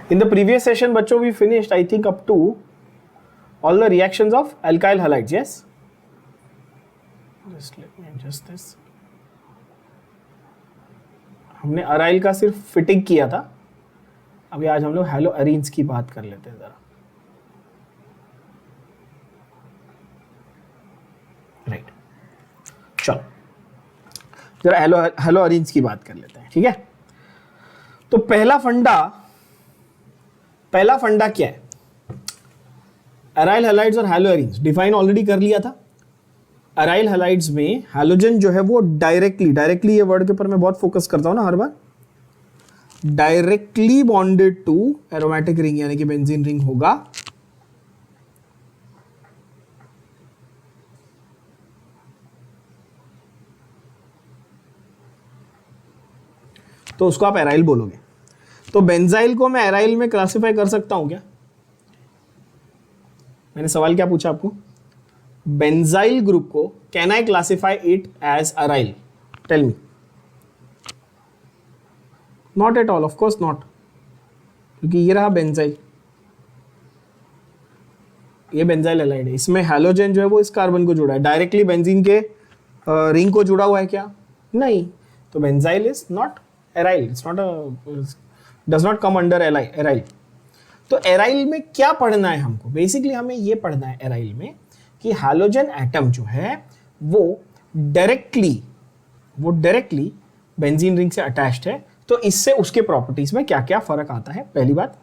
In the previous session, बच्चों, we finished, I think, up to all the reactions of alkyl halides. Yes. Just let me adjust this. हमने aryl का सिर्फ fitting किया था. अभी आज हम लोग हेलो अरीन्स की बात कर लेते हैं जरा. राइट, चलो जरा हेलो अरीन्स की बात कर लेते हैं. ठीक है, तो पहला फंडा क्या है? अराइल हैलाइड्स और हेलो अरीन्स डिफाइन ऑलरेडी कर लिया था. अराइल हैलाइड्स में हैलोजन जो है वो डायरेक्टली ये वर्ड के ऊपर मैं बहुत फोकस करता हूं ना हर बार, directly bonded to aromatic ring यानी कि बेंजीन रिंग होगा. तो उसको आप एराइल बोलोगे. तो बेंजाइल को मैं एराइल में क्लासिफाई कर सकता हूं क्या? मैंने सवाल क्या पूछा आपको? बेंजाइल ग्रुप को can I classify it as aryl? Tell me. Not at all, of course not, क्योंकि ये रहा बेंजाइल, ये बेंजाइल हैलाइड है. इसमें हैलोजन जो है वो इस कार्बन को जुड़ा है, डायरेक्टली बेंजीन के रिंग को जुड़ा हुआ है क्या? नहीं. तो benzyl is not aryl, it's not does not come under aryl. तो एराइल में क्या पढ़ना है हमको? बेसिकली हमें ये पढ़ना है एराइल में कि हैलोजन एटम जो है वो डायरेक्टली बेंजीन रिंग से अटैच्ड है. तो इससे उसके प्रॉपर्टीज में क्या क्या फर्क आता है, पहली बात.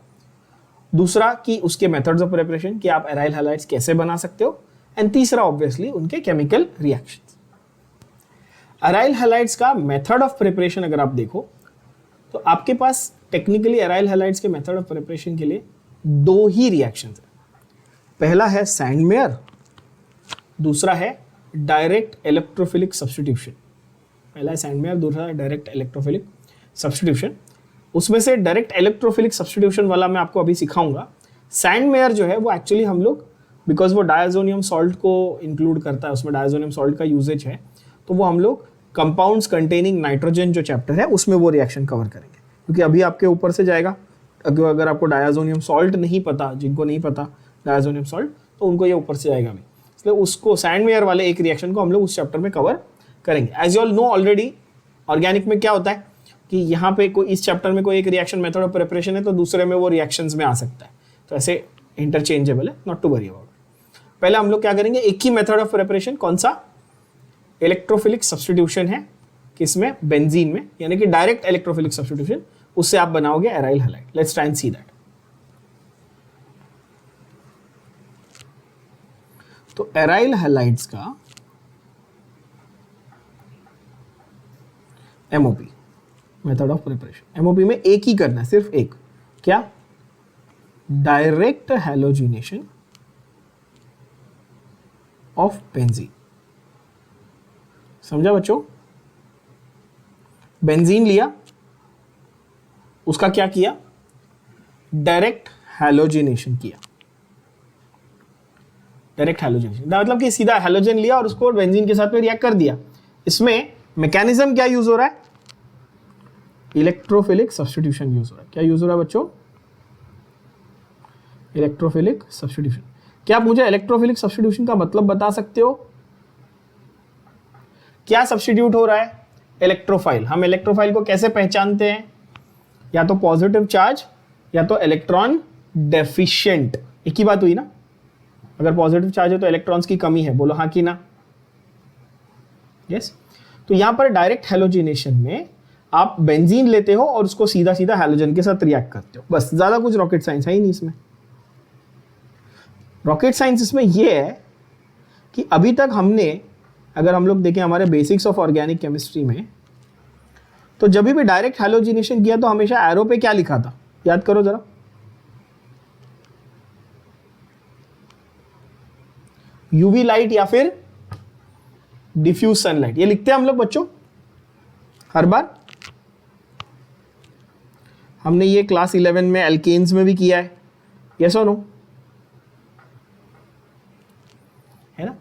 दूसरा कि उसके मेथड्स ऑफ प्रिपरेशन, कि आप एराइल हैलाइड्स कैसे बना सकते हो. एंड तीसरा ऑब्वियसली उनके केमिकल रिएक्शंस. एराइल हैलाइड्स का मेथड ऑफ प्रिपरेशन अगर आप देखो तो आपके पास टेक्निकली एराइल हैलाइड्स के मेथड ऑफ प्रिपरेशन के लिए दो ही रिएक्शंस है. पहला है सैंडमेयर, दूसरा है डायरेक्ट इलेक्ट्रोफिलिक सब्स्टिट्यूशन. पहला है सैंडमेयर, दूसरा है डायरेक्ट इलेक्ट्रोफिलिक सब्स्टिट्यूशन. उसमें से डायरेक्ट इलेक्ट्रोफिलिक सब्स्टिट्यूशन वाला मैं आपको अभी सिखाऊंगा. सैंडमेयर जो है वो एक्चुअली हम लोग, बिकॉज वो डायजोनियम सॉल्ट को इंक्लूड करता है, उसमें डायजोनियम सॉल्ट का यूजेज है, तो वो हम लोग कंपाउंड्स कंटेनिंग नाइट्रोजन जो चैप्टर है उसमें वो रिएक्शन कवर करेंगे. क्योंकि अभी आपके ऊपर से जाएगा, अगर आपको डायजोनियम सॉल्ट नहीं पता, जिनको नहीं पता डायजोनियम सॉल्ट, तो उनको ये ऊपर से जाएगा नहीं. इसलिए उसको सैंडमेयर वाले एक रिएक्शन को हम लोग उस चैप्टर में कवर करेंगे. As you all know already, organic में क्या होता है कि यहाँ पे कोई इस चैप्टर में कोई एक रिएक्शन मेथड ऑफ प्रिपरेशन है तो दूसरे में वो रिएक्शंस में आ सकता है. तो ऐसे इंटरचेंजेबल है, नॉट टू वरी अबाउट. पहले हम लोग क्या करेंगे, एक ही मेथड ऑफ प्रिपरेशन, कौन सा? इलेक्ट्रोफिलिक सब्स्टिट्यूशन है. किसमें? बेंजीन में, यानी कि डायरेक्ट इलेक्ट्रोफिलिक सब्स्टिट्यूशन. उससे आप बनाओगे aryl halide. Let's try and see that. तो एराइल हैलाइड्स का MOP, method of preparation. MOP में एक ही करना है, सिर्फ एक. क्या? Direct halogenation of benzene. समझा बच्चों? बेंजीन लिया, उसका क्या किया? डायरेक्ट हैलोजिनेशन किया. डायरेक्ट हैलोजिनेशन मतलब कि सीधा हैलोजन लिया और उसको बेंजीन के साथ में रिएक्ट कर दिया. इसमें मैकेनिज्म क्या यूज हो रहा है? इलेक्ट्रोफिलिक सब्स्टिट्यूशन यूज हो रहा है. क्या यूज हो रहा है बच्चों? Electrophilic substitution. क्या आप मुझे इलेक्ट्रोफिलिक सब्स्टिट्यूशन का मतलब बता सकते हो? क्या सब्स्टिट्यूट हो रहा है? इलेक्ट्रोफाइल. हम इलेक्ट्रोफाइल को कैसे पहचानते हैं? या तो पॉजिटिव चार्ज या तो इलेक्ट्रॉन डेफिशिएंट. एक ही बात हुई ना. अगर पॉजिटिव चार्ज है तो इलेक्ट्रॉन्स की कमी है. बोलो हाँ कि ना. यस. तो यहां पर डायरेक्ट हैलोजिनेशन में आप बेंजीन लेते हो और उसको सीधा सीधा हैलोजन के साथ रिएक्ट करते हो. बस, ज्यादा कुछ रॉकेट साइंस है ही नहीं इसमें. रॉकेट साइंस इसमें यह है कि अभी तक हमने, अगर हम लोग देखें हमारे बेसिक्स ऑफ ऑर्गेनिक केमिस्ट्री में, तो जब भी डायरेक्ट हैलोजिनेशन किया तो हमेशा एरो पे क्या लिखा था? याद करो जरा. यूवी लाइट या फिर डिफ्यूज सनलाइट, ये लिखते हैं हम लोग बच्चों हर बार. हमने ये क्लास 11 में एल्केन्स में भी किया है. Yes or no? है ना.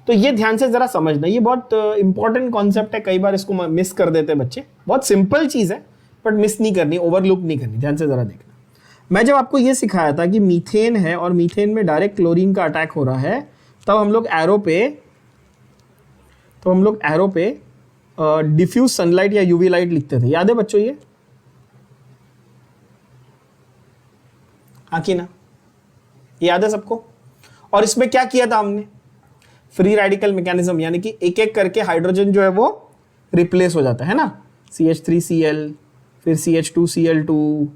तो ये ध्यान से जरा समझना, ये बहुत इंपॉर्टेंट कॉन्सेप्ट है. कई बार इसको मिस कर देते हैं बच्चे. बहुत सिंपल चीज है बट मिस नहीं करनी, ओवरलुक नहीं करनी. ध्यान से जरा देखना. मैं जब आपको ये सिखाया था कि मीथेन है और मीथेन में डायरेक्ट क्लोरीन का अटैक हो रहा है, तब हम लोग एरो पे डिफ्यूज सनलाइट या यूवी लाइट लिखते थे, याद है बच्चों ये? हाँ कि ना, याद है सबको? और इसमें क्या किया था हमने? फ्री रेडिकल मैकेनिज्म, यानी कि एक एक करके हाइड्रोजन जो है वो रिप्लेस हो जाता है ना, CH3Cl, फिर CH2Cl2,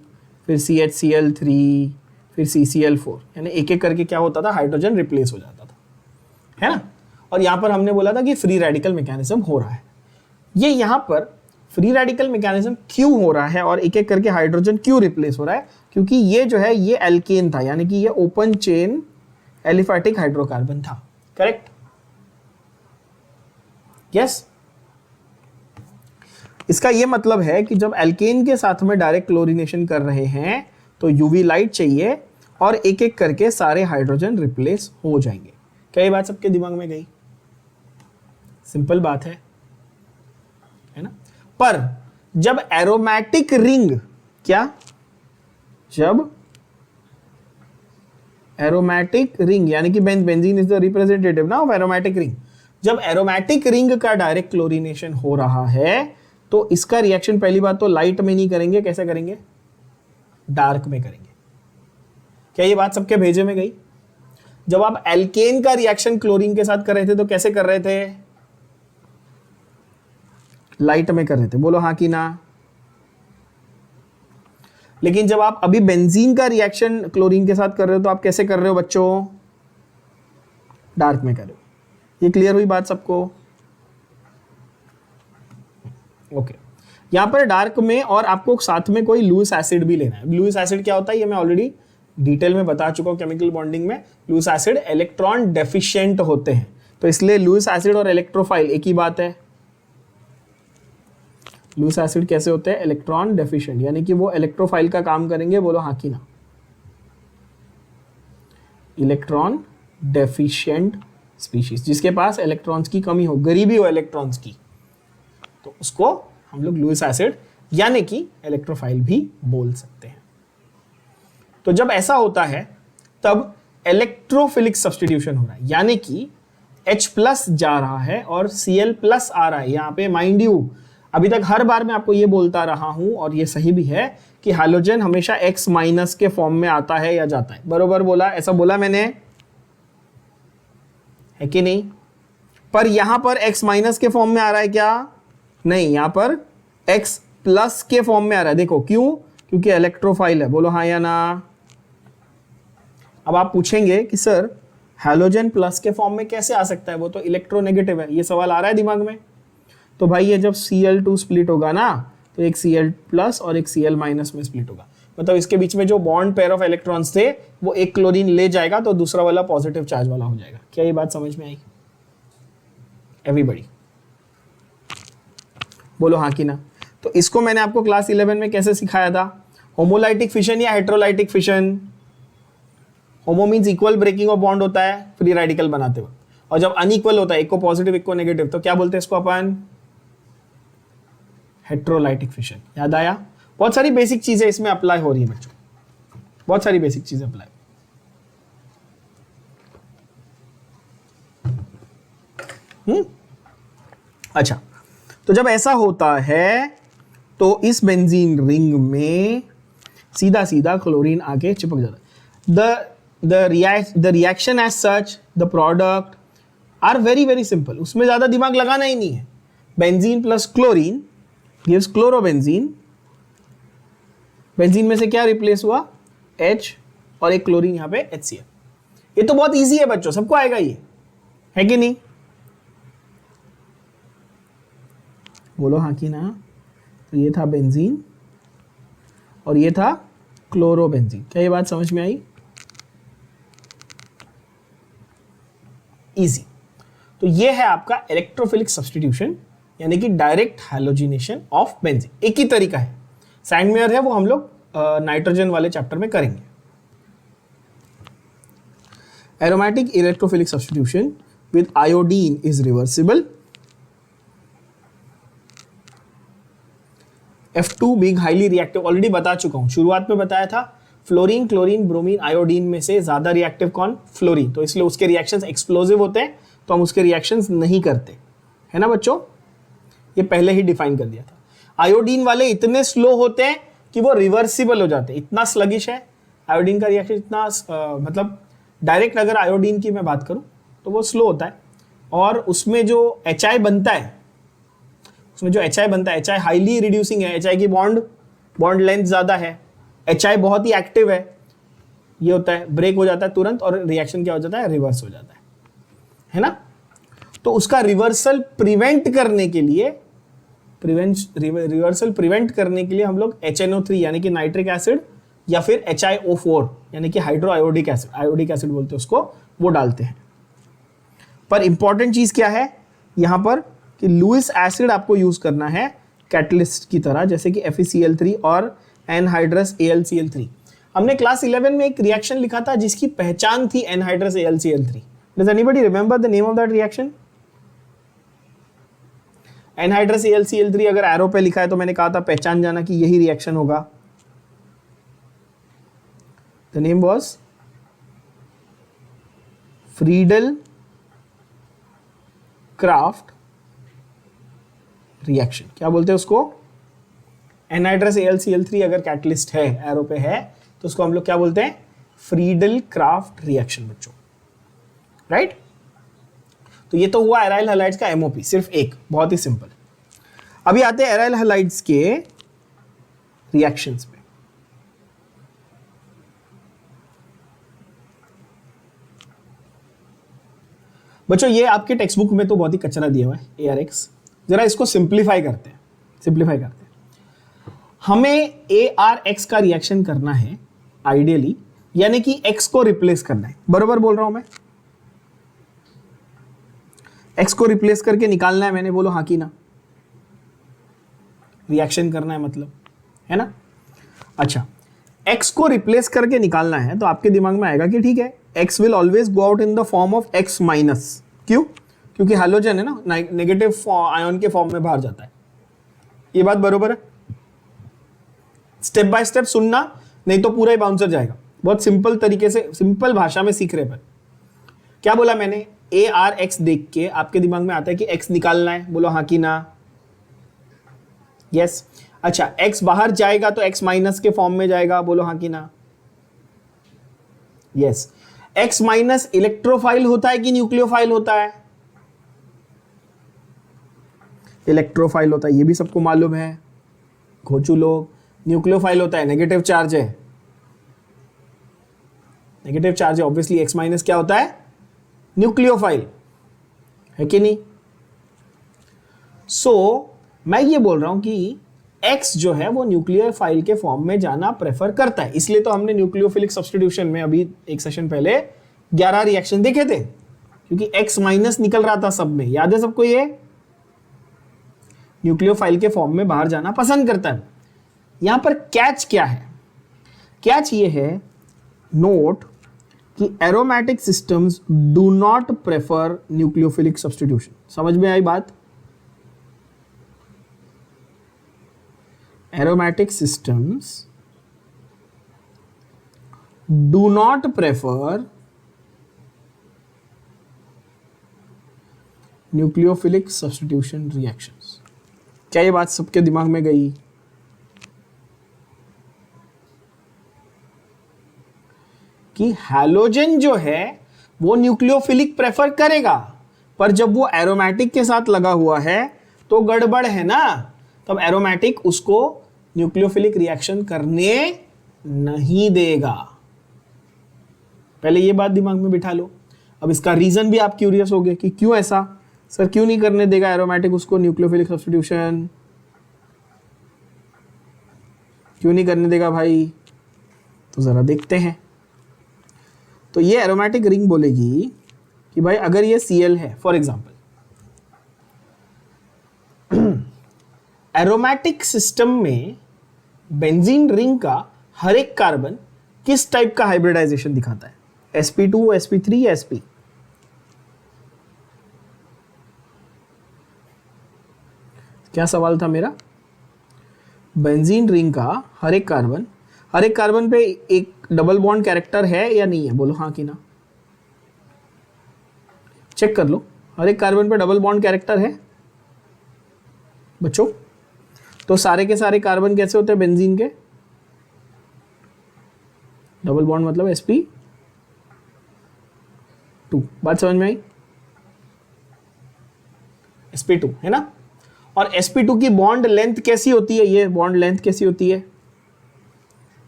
फिर CHCl3, फिर CCl4, यानी एक एक करके क्या होता था, हाइड्रोजन रिप्लेस हो जाता था, है ना। और यहां पर हमने बोला था कि फ्री रेडिकल मैकेनिज्म हो रहा है। ये यहां पर फ्री रेडिकल मैकेनिज्म क्यों हो रहा है और एक एक करके हाइड्रोजन क्यों रिप्लेस हो रहा है? क्योंकि ये जो है ये एल्केन था, यानी कि ये ओपन चेन एलिफैटिक हाइड्रोकार्बन था, करेक्ट? यस। इसका ये मतलब है कि जब एल्केन के साथ में डायरेक्ट क्लोरीनेशन कर रहे हैं तो यूवी लाइट चाहिए और एक एक करके सारे हाइड्रोजन रिप्लेस हो जाएंगे। क्या ये बात सबके दिमाग में गई? सिंपल बात है ना। पर जब एरोमेटिक रिंग, क्या? जब एरोमेटिक रिंग, यानी कि बेंजीन इज द रिप्रेजेंटेटिव ना ऑफ एरोमेटिक रिंग, जब एरोमेटिक रिंग का डायरेक्ट क्लोरीनेशन हो रहा है तो इसका रिएक्शन पहली बात तो लाइट में नहीं करेंगे, कैसे करेंगे? डार्क में करेंगे। क्या ये बात सबके भेजे में गई? जब आप एल्केन का रिएक्शन क्लोरीन के साथ कर रहे थे तो कैसे कर रहे थे? लाइट में कर रहे थे, बोलो हाँ कि ना। लेकिन जब आप अभी बेंजीन का रिएक्शन क्लोरीन के साथ कर रहे हो तो आप कैसे कर रहे हो बच्चों? डार्क में कर रहे हो। ये क्लियर हुई बात सबको? ओके। यहां पर डार्क में और आपको साथ में कोई लुइस एसिड भी लेना है। लुइस एसिड क्या होता है ये मैं ऑलरेडी डिटेल में बता चुका हूं केमिकल बॉन्डिंग में। लुइस एसिड इलेक्ट्रॉन डेफिशिएंट होते हैं, तो इसलिए लुइस एसिड और इलेक्ट्रोफाइल एक ही बात है। लुइस एसिड कैसे होते हैं? इलेक्ट्रॉन डेफिशिएंट, यानी कि वो इलेक्ट्रोफाइल का काम करेंगे, बोलो हाँ कि ना। इलेक्ट्रॉन डेफिशिएंट स्पीशीज, जिसके पास इलेक्ट्रॉन्स की कमी हो, गरीबी हो इलेक्ट्रॉन्स की, तो उसको हम लोग लुइस एसिड यानी कि इलेक्ट्रोफाइल भी बोल सकते हैं। तो जब ऐसा होता है तब इलेक्ट्रोफिलिक सब्स्टिट्यूशन हो रहा है, यानी कि H+ जा रहा है और Cl+ आ रहा है। यहां पे माइंड यू, अभी तक हर बार मैं आपको ये बोलता रहा हूं और ये सही भी है कि हैलोजन हमेशा X- के फॉर्म में आता है या जाता है। बरोबर बोला? ऐसा बोला मैंने, है कि नहीं? पर यहां पर X- के फॉर्म में आ रहा है क्या? नहीं, यहां पर X+ के फॉर्म में आ रहा है। देखो क्यों? क्योंकि इलेक्ट्रोफाइल है, बोलो हाँ या ना। अब आप पूछेंगे कि सर हैलोजन प्लस के फॉर्म में कैसे आ सकता है, वो तो इलेक्ट्रोनेगेटिव है। ये सवाल आ रहा है दिमाग में? तो भाई ये जब Cl2 स्प्लिट होगा ना तो एक Cl+ और एक Cl- में स्प्लिट होगा, मतलब इसके बीच में जो बॉन्ड पेयर ऑफ इलेक्ट्रॉन्स थे वो एक क्लोरीन ले जाएगा तो दूसरा वाला पॉजिटिव चार्ज वाला हो जाएगा। क्या ये बात समझ में आई एवरीबॉडी? बोलो हाँ कि ना। तो इसको मैंने आपको क्लास 11 में कैसे सिखाया था? होमोलाइटिक फिशन या heterolytic fission? Homo means equal breaking of bond होता है फ्री रेडिकल बनाते वक्त, और जब अनइक्वल होता है, एक को पॉजिटिव एक को नेगेटिव, तो क्या बोलते हैं इसको अपन? Heterolytic fission. याद आया? बहुत सारी बेसिक चीजें इसमें अप्लाई हो रही है बच्चों, बहुत सारी बेसिक चीजें अप्लाई। अच्छा, तो जब ऐसा होता है तो इस बेंजीन रिंग में सीधा सीधा क्लोरीन आके चिपक जाता है। the reaction as such, the product are very very simple, उसमें ज्यादा दिमाग लगाना ही नहीं है। Benzene plus chlorine gives chlorobenzene. Benzene में से क्या रिप्लेस हुआ? H और एक क्लोरीन यहां पे HCl। ये तो बहुत इजी है बच्चों, सबको आएगा ये, है कि नहीं? बोलो हाँ कि ना। तो ये था बेंजीन और ये था क्लोरोबेंजीन। क्या ये बात समझ में आई? इजी। तो ये है आपका इलेक्ट्रोफिलिक सब्स्टिट्यूशन, यानी कि डायरेक्ट हैलोजिनेशन ऑफ बेंजीन। एक ही तरीका है, सैंडमेयर है, वो हम लोग नाइट्रोजन वाले चैप्टर में करेंगे। Aromatic electrophilic substitution with iodine is reversible. F2 being highly reactive, already बता चुका हूं, शुरुआत में बताया था। फ्लोरीन, क्लोरीन, ब्रोमीन, आयोडीन में से ज्यादा रिएक्टिव कौन? फ्लोरीन। तो इसलिए उसके रिएक्शंस एक्सप्लोसिव होते हैं, तो हम उसके रिएक्शंस नहीं करते, है ना बच्चों? ये पहले ही डिफाइन कर दिया था। आयोडीन वाले इतने स्लो होते हैं कि वो रिवर्सिबल हो जाते हैं, इतना स्लगिश है आयोडीन का रिएक्शन, इतना मतलब डायरेक्ट अगर आयोडीन की मैं बात करूं तो वो स्लो होता है। और उसमें जो HI बनता है, उसमें जो HI बनता है, HI हाईली रिड्यूसिंग है, HI की बॉन्ड लेंथ ज्यादा है, HI बहुत ही एक्टिव है, ये होता है ब्रेक हो जाता है तुरंत और रिएक्शन क्या हो जाता है? रिवर्स हो जाता है ना? तो उसका रिवर्सल प्रिवेंट करने के लिए हम लोग HNO3 यानी कि नाइट्रिक एसिड या फिर HiO4 यानी कि हाइड्रो आयोडिक एसिड बोलते हैं उसको, वो डालते हैं। पर इंपॉर्टेंट चीज क्या है यहां पर कि लुइस एसिड आपको यूज करना है कैटलिस्ट की तरह, जैसे कि FeCl3 और एनहाइड्रस AlCl3। हमने क्लास 11 में एक रिएक्शन लिखा था जिसकी पहचान थी anhydrous AlCl3। Does anybody remember the name of that reaction? Anhydrous AlCl3 अगर एरो पे लिखा है तो मैंने कहा था पहचान जाना कि यही रिएक्शन होगा। The name was Friedel craft reaction. क्या बोलते हैं उसको? एनहाइड्रस AlCl3 अगर कैटलिस्ट है, एरो पे है, तो उसको हम लोग क्या बोलते हैं? फ्रीडल क्राफ्ट रिएक्शन बच्चों, राइट? तो ये तो हुआ एराइल हैलाइड्स का MOP, सिर्फ एक, बहुत ही सिंपल। अभी आते हैं एराइल हैलाइड्स के रिएक्शंस पे। बच्चों ये आपके टेक्स्ट बुक में तो बहुत ही कचरा दिया हुआ है ARX, जरा इसको सिंप्लीफाई करते हैं। हमें ARX का रिएक्शन करना है आइडियली, यानी कि X को रिप्लेस करना है, बरोबर बोल रहा हूं मैं? X को रिप्लेस करके निकालना है मैंने, बोलो हाँ कि ना? रिएक्शन करना है मतलब, है ना? अच्छा, X को रिप्लेस करके निकालना है तो आपके दिमाग में आएगा कि ठीक है, X will always go out in the form of X minus. क्यों? क्योंकि हैलोजन है ना, नेगेटिव आयन के फॉर्म में बाहर जाता है। ये बात बरोबर है? स्टेप बाय स्टेप सुनना, नहीं तो पूरा ही बाउंसर जाएगा। बहुत सिंपल तरीके से, सिंपल भाषा में सीख रहे पर। क्या बोला मैंने? ARX देख के आपके दिमाग में आता है कि X निकालना है, बोलो हाँ कि ना? यस। अच्छा, X बाहर जाएगा तो X माइनस के फॉर्म में जाएगा, बोलो हाँ कि ना? यस। X माइनस इलेक्ट्रोफाइल होता है कि न्यूक्लियोफाइल होता है? इलेक्ट्रोफाइल होता है, ये भी सबको मालूम है, घोचू लोग। न्यूक्लियोफाइल होता है, नेगेटिव चार्ज है, ऑब्वियसली X माइनस क्या होता है? न्यूक्लियोफाइल है कि नहीं? मैं ये बोल रहा हूं कि X जो है वो न्यूक्लियोफाइल के फॉर्म में जाना प्रेफर करता है, इसलिए तो हमने न्यूक्लियोफिलिक सब्स्टिट्यूशन में अभी एक सेशन पहले 11 रिएक्शन देखे थे, क्योंकि X माइनस निकल रहा था सब में। याद है सबको? ये न्यूक्लियोफाइल के फॉर्म में बाहर जाना पसंद करता है। यहां पर कैच क्या है? कैच ये है, नोट कि aromatic systems do not prefer nucleophilic substitution. समझ में आई बात? Aromatic systems do not prefer nucleophilic substitution reactions. क्या ये बात सबके दिमाग में गई? कि हैलोजन जो है वो न्यूक्लियोफिलिक प्रेफर करेगा, पर जब वो एरोमेटिक के साथ लगा हुआ है तो गड़बड़ है ना, तब एरोमेटिक उसको न्यूक्लियोफिलिक रिएक्शन करने नहीं देगा। पहले ये बात दिमाग में बिठा लो। अब इसका रीजन भी आप क्यूरियस होगे कि क्यों ऐसा? सर क्यों नहीं करने देगा एरोमेटिक उसको न्यूक्लियोफिलिक सब्स्टिट्यूशन? क्यों नहीं करने देगा भाई? तो जरा देखते हैं। तो ये एरोमेटिक रिंग बोलेगी कि भाई अगर ये Cl है फॉर एग्जांपल, एरोमेटिक सिस्टम में बेंजीन रिंग का हर एक कार्बन किस टाइप का हाइब्रिडाइजेशन दिखाता है? sp2, sp3 या sp? क्या सवाल था मेरा? बेंजीन रिंग का हर एक कार्बन हर एक कार्बन पे एक डबल बॉन्ड कैरेक्टर है या नहीं है, बोलो हाँ कि ना। चेक कर लो, हर एक कार्बन पे डबल बॉन्ड कैरेक्टर है बच्चों। तो सारे के सारे कार्बन कैसे होते हैं बेंजीन के, डबल बॉन्ड मतलब sp2। बात समझ में आई, sp2 है ना। और sp2 की बॉन्ड लेंथ कैसी होती है, ये बॉन्ड लेंथ कैसी होती है,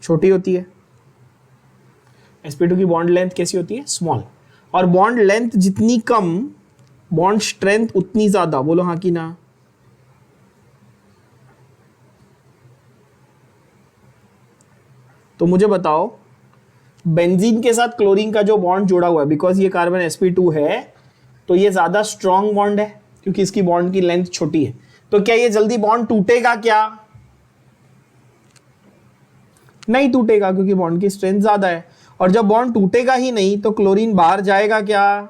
छोटी होती है। sp2 की बॉन्ड लेंथ कैसी होती है, स्मॉल। और बॉन्ड लेंथ जितनी कम बॉन्ड स्ट्रेंथ उतनी ज्यादा, बोलो हाँ कि ना। तो मुझे बताओ बेंजीन के साथ क्लोरीन का जो बॉन्ड जुड़ा हुआ है, बिकॉज ये कार्बन sp2 है तो ये ज्यादा स्ट्रॉन्ग बॉन्ड है क्योंकि इसकी बॉन्ड की लेंथ छोटी है। तो क्या ये जल्दी बॉन्ड टूटेगा क्या, नहीं टूटेगा क्योंकि बॉन्ड की स्ट्रेंथ ज्यादा है। और जब बॉन्ड टूटेगा ही नहीं तो क्लोरीन बाहर जाएगा क्या,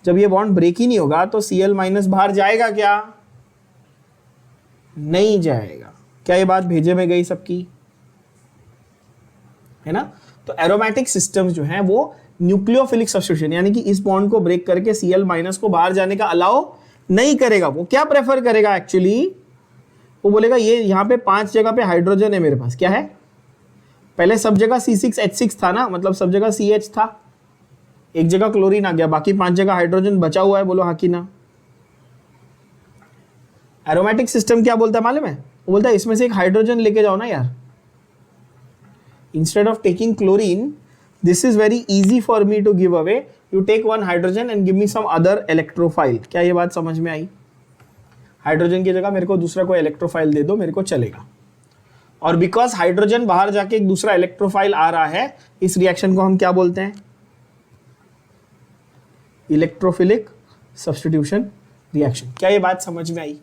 जब ये बॉन्ड ब्रेक ही नहीं होगा तो Cl- बाहर जाएगा क्या, नहीं जाएगा। क्या ये बात भेजे में गई सबकी, है ना। तो एरोमेटिक सिस्टम्स जो हैं वो न्यूक्लियोफिलिक सब्स्टिट्यूशन यानी कि इस बॉन्ड को ब्रेक करके Cl- को बाहर जाने का अलाउ नहीं करेगा। वो क्या प्रेफर करेगा एक्चुअली, वो बोलेगा ये यहां पे 5 जगह पे हाइड्रोजन है मेरे पास, क्या है, पहले सब जगह C6H6 था ना, मतलब सब जगह CH था, एक जगह क्लोरीन आ गया, बाकी 5 जगह हाइड्रोजन बचा हुआ है, बोलो हाँ कि ना। एरोमेटिक सिस्टम क्या बोलता है मालूम है, वो बोलता है इसमें से एक हाइड्रोजन लेके जाओ ना यार, instead of taking chlorine, this is very easy for me to give away, you take one hydrogen and give me some other electrophile। क्या ये बात समझ में आई, हाइड्रोजन की जगह मेरे को दूसरा कोई इलेक्ट्रोफाइल दे दो, मेरे को चलेगा। और बिकॉज हाइड्रोजन बाहर जाके एक दूसरा इलेक्ट्रोफाइल आ रहा है, इस रिएक्शन को हम क्या बोलते हैं, इलेक्ट्रोफिलिक सब्स्टिट्यूशन रिएक्शन। क्या ये बात समझ में आई।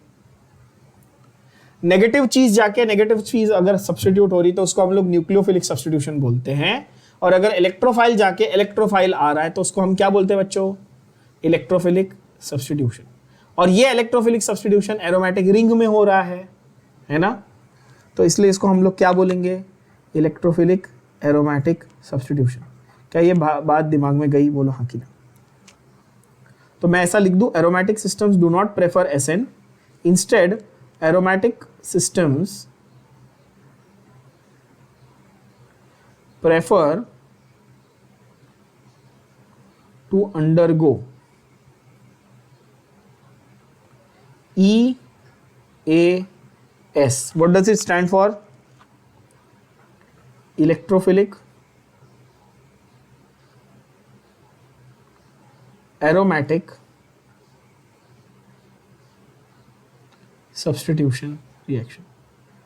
नेगेटिव चीज जाके नेगेटिव चीज अगर सब्स्टिट्यूट हो रही तो उसको हम लोग न्यूक्लियोफिलिक सब्स्टिट्यूशन बोलते हैं। और अगर इलेक्ट्रोफाइल जाके इलेक्ट्रोफाइल आ रहा है तो उसको हम क्या बोलते हैं बच्चों, इलेक्ट्रोफिलिक सब्स्टिट्यूशन। और ये इलेक्ट्रोफिलिक सब्स्टिट्यूशन एरोमेटिक रिंग में हो रहा है ना। तो इसलिए इसको हम लोग क्या बोलेंगे, इलेक्ट्रोफिलिक एरोमेटिक सब्स्टिट्यूशन। क्या ये बात दिमाग में गई, बोलो हाँ कि ना। तो मैं ऐसा लिख दूं, aromatic systems do not prefer SN, instead aromatic systems prefer to undergo EAS. What does it stand for? Electrophilic aromatic substitution reaction.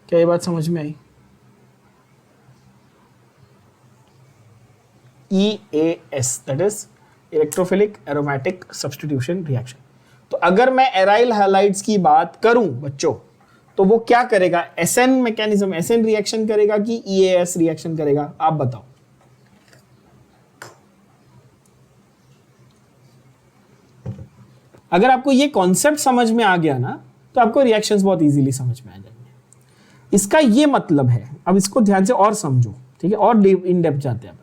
क्या ये बात समझ में आई। EAS that is electrophilic aromatic substitution reaction. तो अगर मैं एराइल हैलाइड्स की बात करूं बच्चों तो वो क्या करेगा, SN मैकेनिज्म, SN रिएक्शन करेगा कि EAS रिएक्शन करेगा, आप बताओ। अगर आपको ये कॉन्सेप्ट समझ में आ गया ना तो आपको रिएक्शंस बहुत इजीली समझ में आ जाएंगे। इसका ये मतलब है, अब इसको ध्यान से और समझो, ठीक है, और इन डेप्थ जाते हैं।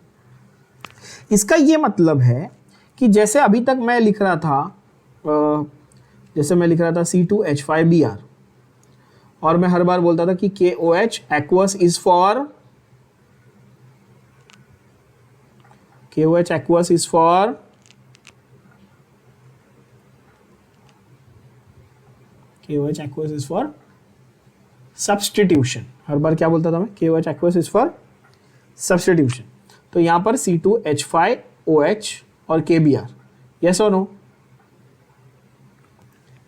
इसका ये मतलब है कि जैसे अभी तक मैं लिख रहा था, जैसे मैं लिख रहा था C2H5Br और मैं हर बार बोलता था कि KOH aqueous is for, KOH aqueous is for KOH aqueous is for substitution। हर बार क्या बोलता था मैं, KOH aqueous is for substitution। तो यहां पर C2H5OH और KBr, yes or no।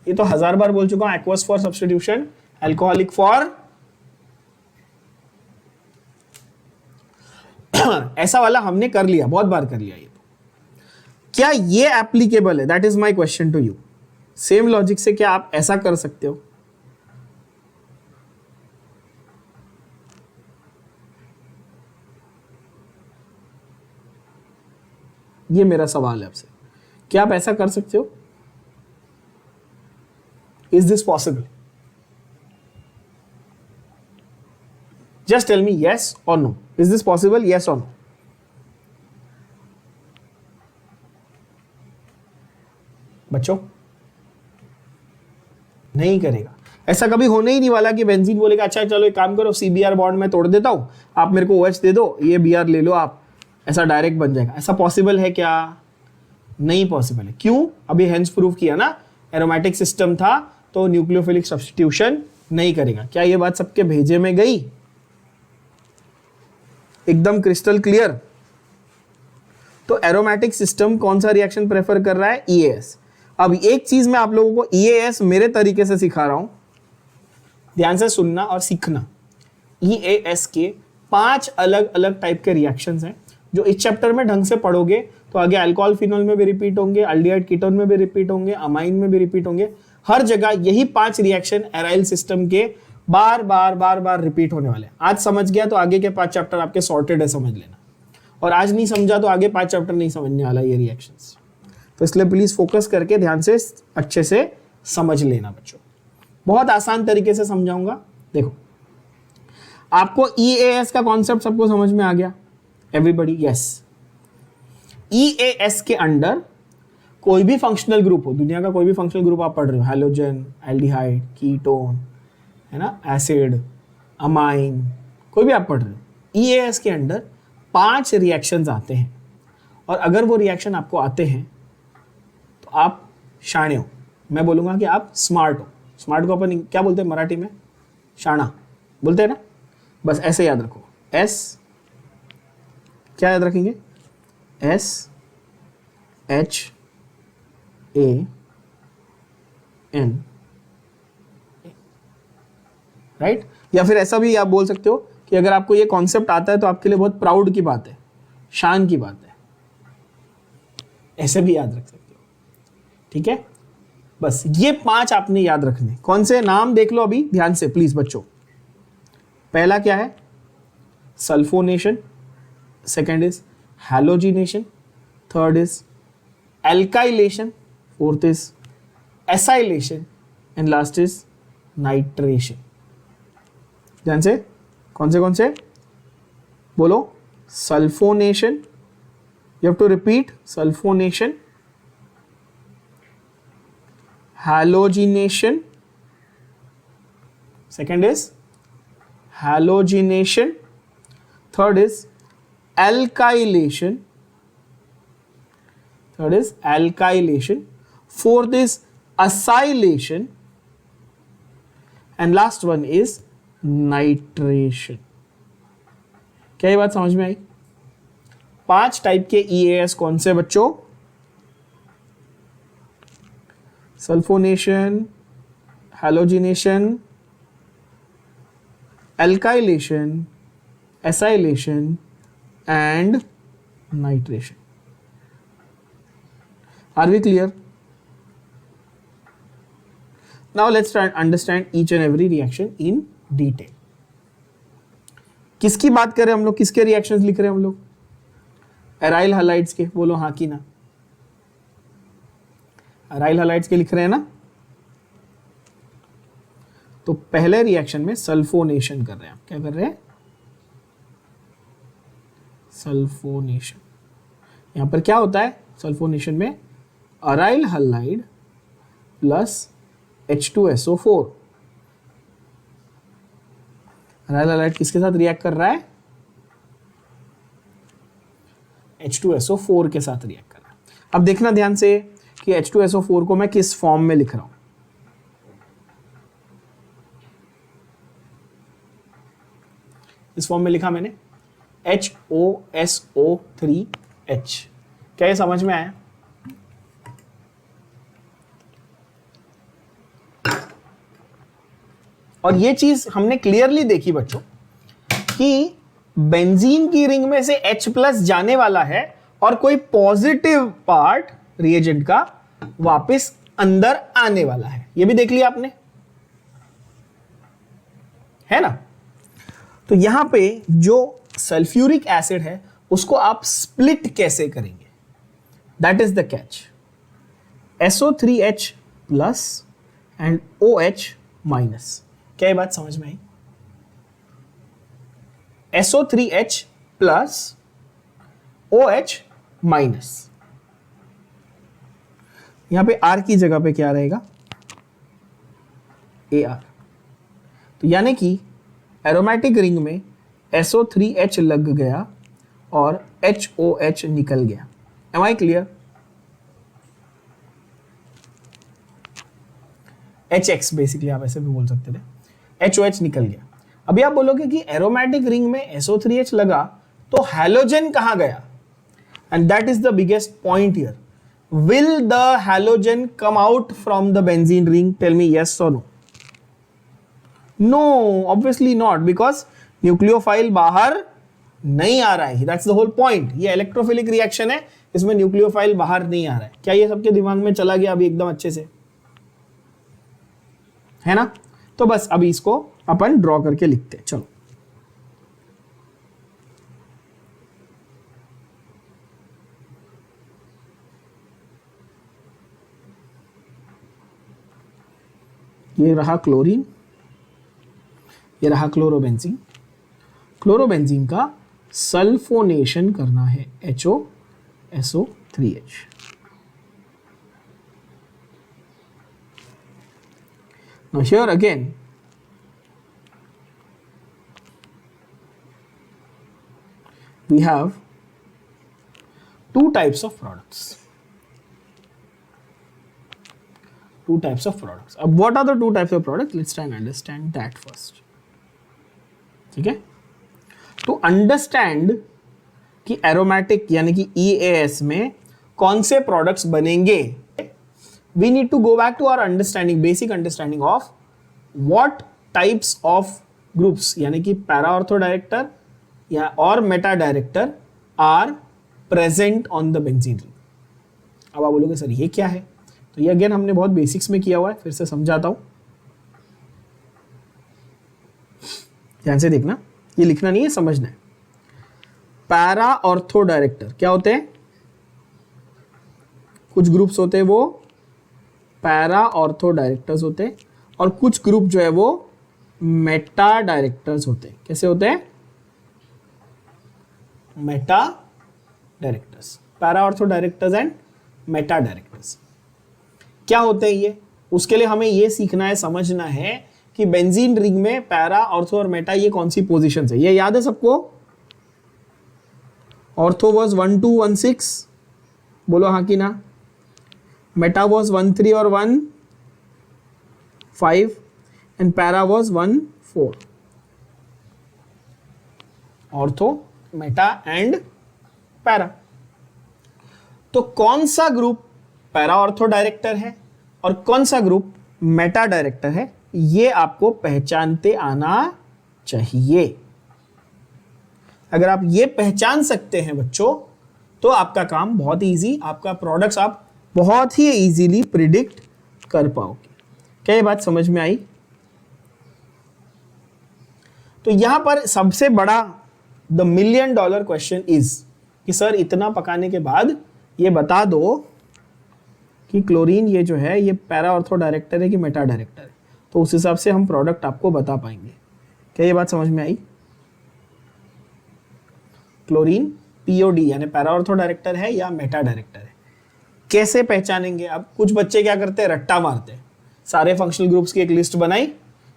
ये तो 1000 बार बोल चुका हूं, aqueous for substitution, alcoholic for ऐसा वाला हमने कर लिया, बहुत बार कर लिया। ये क्या ये एप्लीकेबल है, that is my question to you. Same logic से क्या आप ऐसा कर सकते हो, ये मेरा सवाल है आपसे, क्या आप ऐसा कर सकते हो, is this possible. Just tell me yes or no, is this possible, yes or no? बच्चों नहीं करेगा। ऐसा कभी होने ही नहीं वाला कि बेंजीन बोलेगा अच्छा चलो एक काम करो CBr बॉन्ड में तोड़ देता हूं, आप मेरे को OH दे दो, ये Br ले लो आप, ऐसा डायरेक्ट बन जाएगा। ऐसा पॉसिबल है क्या? नहीं पॉसिबल है। क्यों? अभी हेंस प्रूव किया ना, एरोमेटिक सिस्टम था तो न्यूक्लियोफिलिक सब्स्टिट्यूशन नहीं करेगा। क्या ये बात सबके भेजे में गई? एकदम क्रिस्टल क्लियर। तो एरोमेटिक सिस्टम कौन सा रिएक्शन प्रेफर कर रहा है? EAS। अब एक चीज मैं आप लोगों को EAS मेरे तरीके से सिखा रहा हूं, ध्यान से सुनना और सीखना। EAS के 5 अलग अलग टाइप के रिएक्शंस हैं जो इस चैप्टर में ढंग से पढ़ोगे तो आगे अल्कोहल फिनोल में भी रिपीट होंगे, अल्डिहाइड कीटोन में भी रिपीट होंगे, अमाइन में भी रिपीट होंगे। हर जगह यही 5 रिएक्शन एराइल सिस्टम के बार बार रिपीट होने वाले हैं। आज समझ गया तो आगे के 5 चैप्टर आपके सॉर्टेड है, समझ लेना। और आज नहीं समझा तो आगे 5 चैप्टर नहीं समझने वाला ये रिएक्शंस। तो इसलिए प्लीज फोकस करके ध्यान से अच्छे से समझ लेना बच्चों। बहुत आसान तरीके से समझाऊंगा। देखो, आपको EAS का कॉन्सेप्ट सबको समझ में आ गया? Everybody yes. EAS के अंडर कोई भी फंक्शनल ग्रुप हो, दुनिया का कोई भी फंक्शनल ग्रुप आप पढ़ रहे हो, हैलोजन, एल्डिहाइड, कीटोन, है ना, एसिड, अमाइन, कोई भी आप पढ़ रहे हो, EAS के अंडर 5 रिएक्शंस आते हैं। और अगर वो रिएक्शन आपको आते हैं तो आप शाणे हो। मैं बोलूंगा कि आप स्मार्ट हो। स्मार्ट को अपन क्या बोलते हैं मराठी में? शाणा बोलते हैं ना। बस ऐसे याद रखो। S क्या याद रखेंगे? SHAN, right? या फिर ऐसा भी आप बोल सकते हो कि अगर आपको ये कॉन्सेप्ट आता है तो आपके लिए बहुत प्राउड की बात है, शान की बात है। ऐसे भी याद रख सकते हो, ठीक है? बस ये 5 आपने याद रखने। कौन से नाम देख लो अभी ध्यान से प्लीज बच्चों। पहला क्या है? Sulphonation, second is halogenation, third is alkylation, fourth is acylation and last is nitration. ध्यान से कौन से बोलो? Sulphonation, you have to repeat, sulfonation, halogenation, second is halogenation, third is alkylation, fourth is acylation and last one is nitration। क्या ये बात समझ में आई? 5 टाइप के EAS कौन से बच्चों? Sulphonation, halogenation, alkylation, acylation and nitration. Are we clear? Now let's try understand each and every reaction in detail. किसकी बात कर रहे हैं हम लोग? किसके रिएक्शंस लिख रहे हैं हम लोग? एराइल हैलाइड्स के। बोलो हाँ कि ना? एराइल हैलाइड्स के लिख रहे हैं ना? तो पहले रिएक्शन में सल्फोनेशन कर रहे हैं। क्या कर रहे हैं? सल्फोनेशन। यहां पर क्या होता है सल्फोनेशन में? Aryl halide plus H2SO4। Aryl halide किसके साथ रिएक्ट कर रहा है? H2SO4 के साथ रिएक्ट कर रहा है। अब देखना ध्यान से कि H2SO4 को मैं किस फॉर्म में लिख रहा हूं। इस फॉर्म में लिखा मैंने HOSO3H। क्या ये समझ में आया? और ये चीज हमने क्लियरली देखी बच्चों कि बेंजीन की रिंग में से H+ जाने वाला है और कोई पॉजिटिव पार्ट रिएजेंट का वापस अंदर आने वाला है। ये भी देख लिया आपने, है ना? तो यहां पे जो सल्फ्यूरिक एसिड है उसको आप स्प्लिट कैसे करेंगे? That is the catch. SO3H+ and OH-। क्या ये बात समझ में आई? SO3H प्लस OH माइनस, यहां पे R की जगह पे क्या रहेगा, AR। तो यानी कि एरोमेटिक रिंग में SO3H लग गया और HOH निकल गया। Am I clear? HX basically आप ऐसे भी बोल सकते थे, HOH निकल गया। अभी आप बोलोगे कि एरोमेटिक रिंग में SO3H लगा तो हैलोजन कहां गया? And that is the biggest point here. Will the halogen come out from the benzene ring? Tell me yes or no. No, obviously not, because nucleophile बाहर नहीं आ रहा है। That's the whole point. ये electrophilic reaction है, इसमें nucleophile बाहर नहीं आ रहा है। क्या ये सबके दिमाग में चला गया अभी एकदम अच्छे से, है ना? तो बस अभी इसको अपन ड्रॉ करके लिखते हैं। चलो, ये रहा क्लोरीन, ये रहा क्लोरोबेंजीन। क्लोरोबेंजीन का सल्फोनेशन करना है, HOSO3H। Now here again we have two types of products. Two types of products. अब what are the two types of products? Let's try and understand that first. ठीक है? To understand कि aromatic यानी कि EAS में कौन से products बनेंगे, we need to go back to our understanding, basic understanding of what types of groups यानी कि पैरा ऑर्थो डायरेक्टर या और meta director are present on the benzene ring. अब आप बोलोगे सर ये क्या है? तो ये अगेन हमने बहुत बेसिक्स में किया हुआ है, फिर से समझाता हूं, ध्यान से देखना, ये लिखना नहीं है, समझना है। पैरा ऑर्थो डायरेक्टर क्या होते हैं? कुछ ग्रुप्स होते हैं वो पैरा ऑर्थो डायरेक्टर्स होते हैं और कुछ ग्रुप जो है वो मेटा डायरेक्टर्स होते हैं। कैसे होते हैं? Meta directors, para ortho directors and Meta directors. क्या होते हैं ये? उसके लिए हमें ये सीखना है, समझना है कि बेंजीन रिंग में पैरा, ऑर्थो और मेटा ये कौन सी पोजीशंस है। ये याद है सबको? ऑर्थो वाज 1 2 1 6, बोलो हाँ कि ना? मेटा was 1 3 और 1 5 and para was 1 4. Ortho, Meta and para. तो कौन सा ग्रुप पैरा ऑर्थो डायरेक्टर है और कौन सा ग्रुप मेटा डायरेक्टर है, ये आपको पहचानते आना चाहिए। अगर आप ये पहचान सकते हैं बच्चों, तो आपका काम बहुत इजी, आपका प्रोडक्ट्स आप बहुत ही इजीली प्रिडिक्ट कर पाओगे। क्या ये बात समझ में आई? तो यहां पर सबसे बड़ा द $1 million क्वेश्चन इज कि सर इतना पकाने के बाद ये बता दो कि क्लोरीन ये जो है ये पैरा ऑर्थो डायरेक्टर है कि मेटा डायरेक्टर है, तो उस हिसाब से हम प्रोडक्ट आपको बता पाएंगे। क्या ये बात समझ में आई? क्लोरीन POD यानी पैरा ऑर्थो डायरेक्टर है या मेटा डायरेक्टर है, कैसे पहचानेंगे? अब कुछ बच्चे क्या करते हैं, रट्टा मारते हैं, सारे फंक्शनल ग्रुप्स की एक लिस्ट बनाई,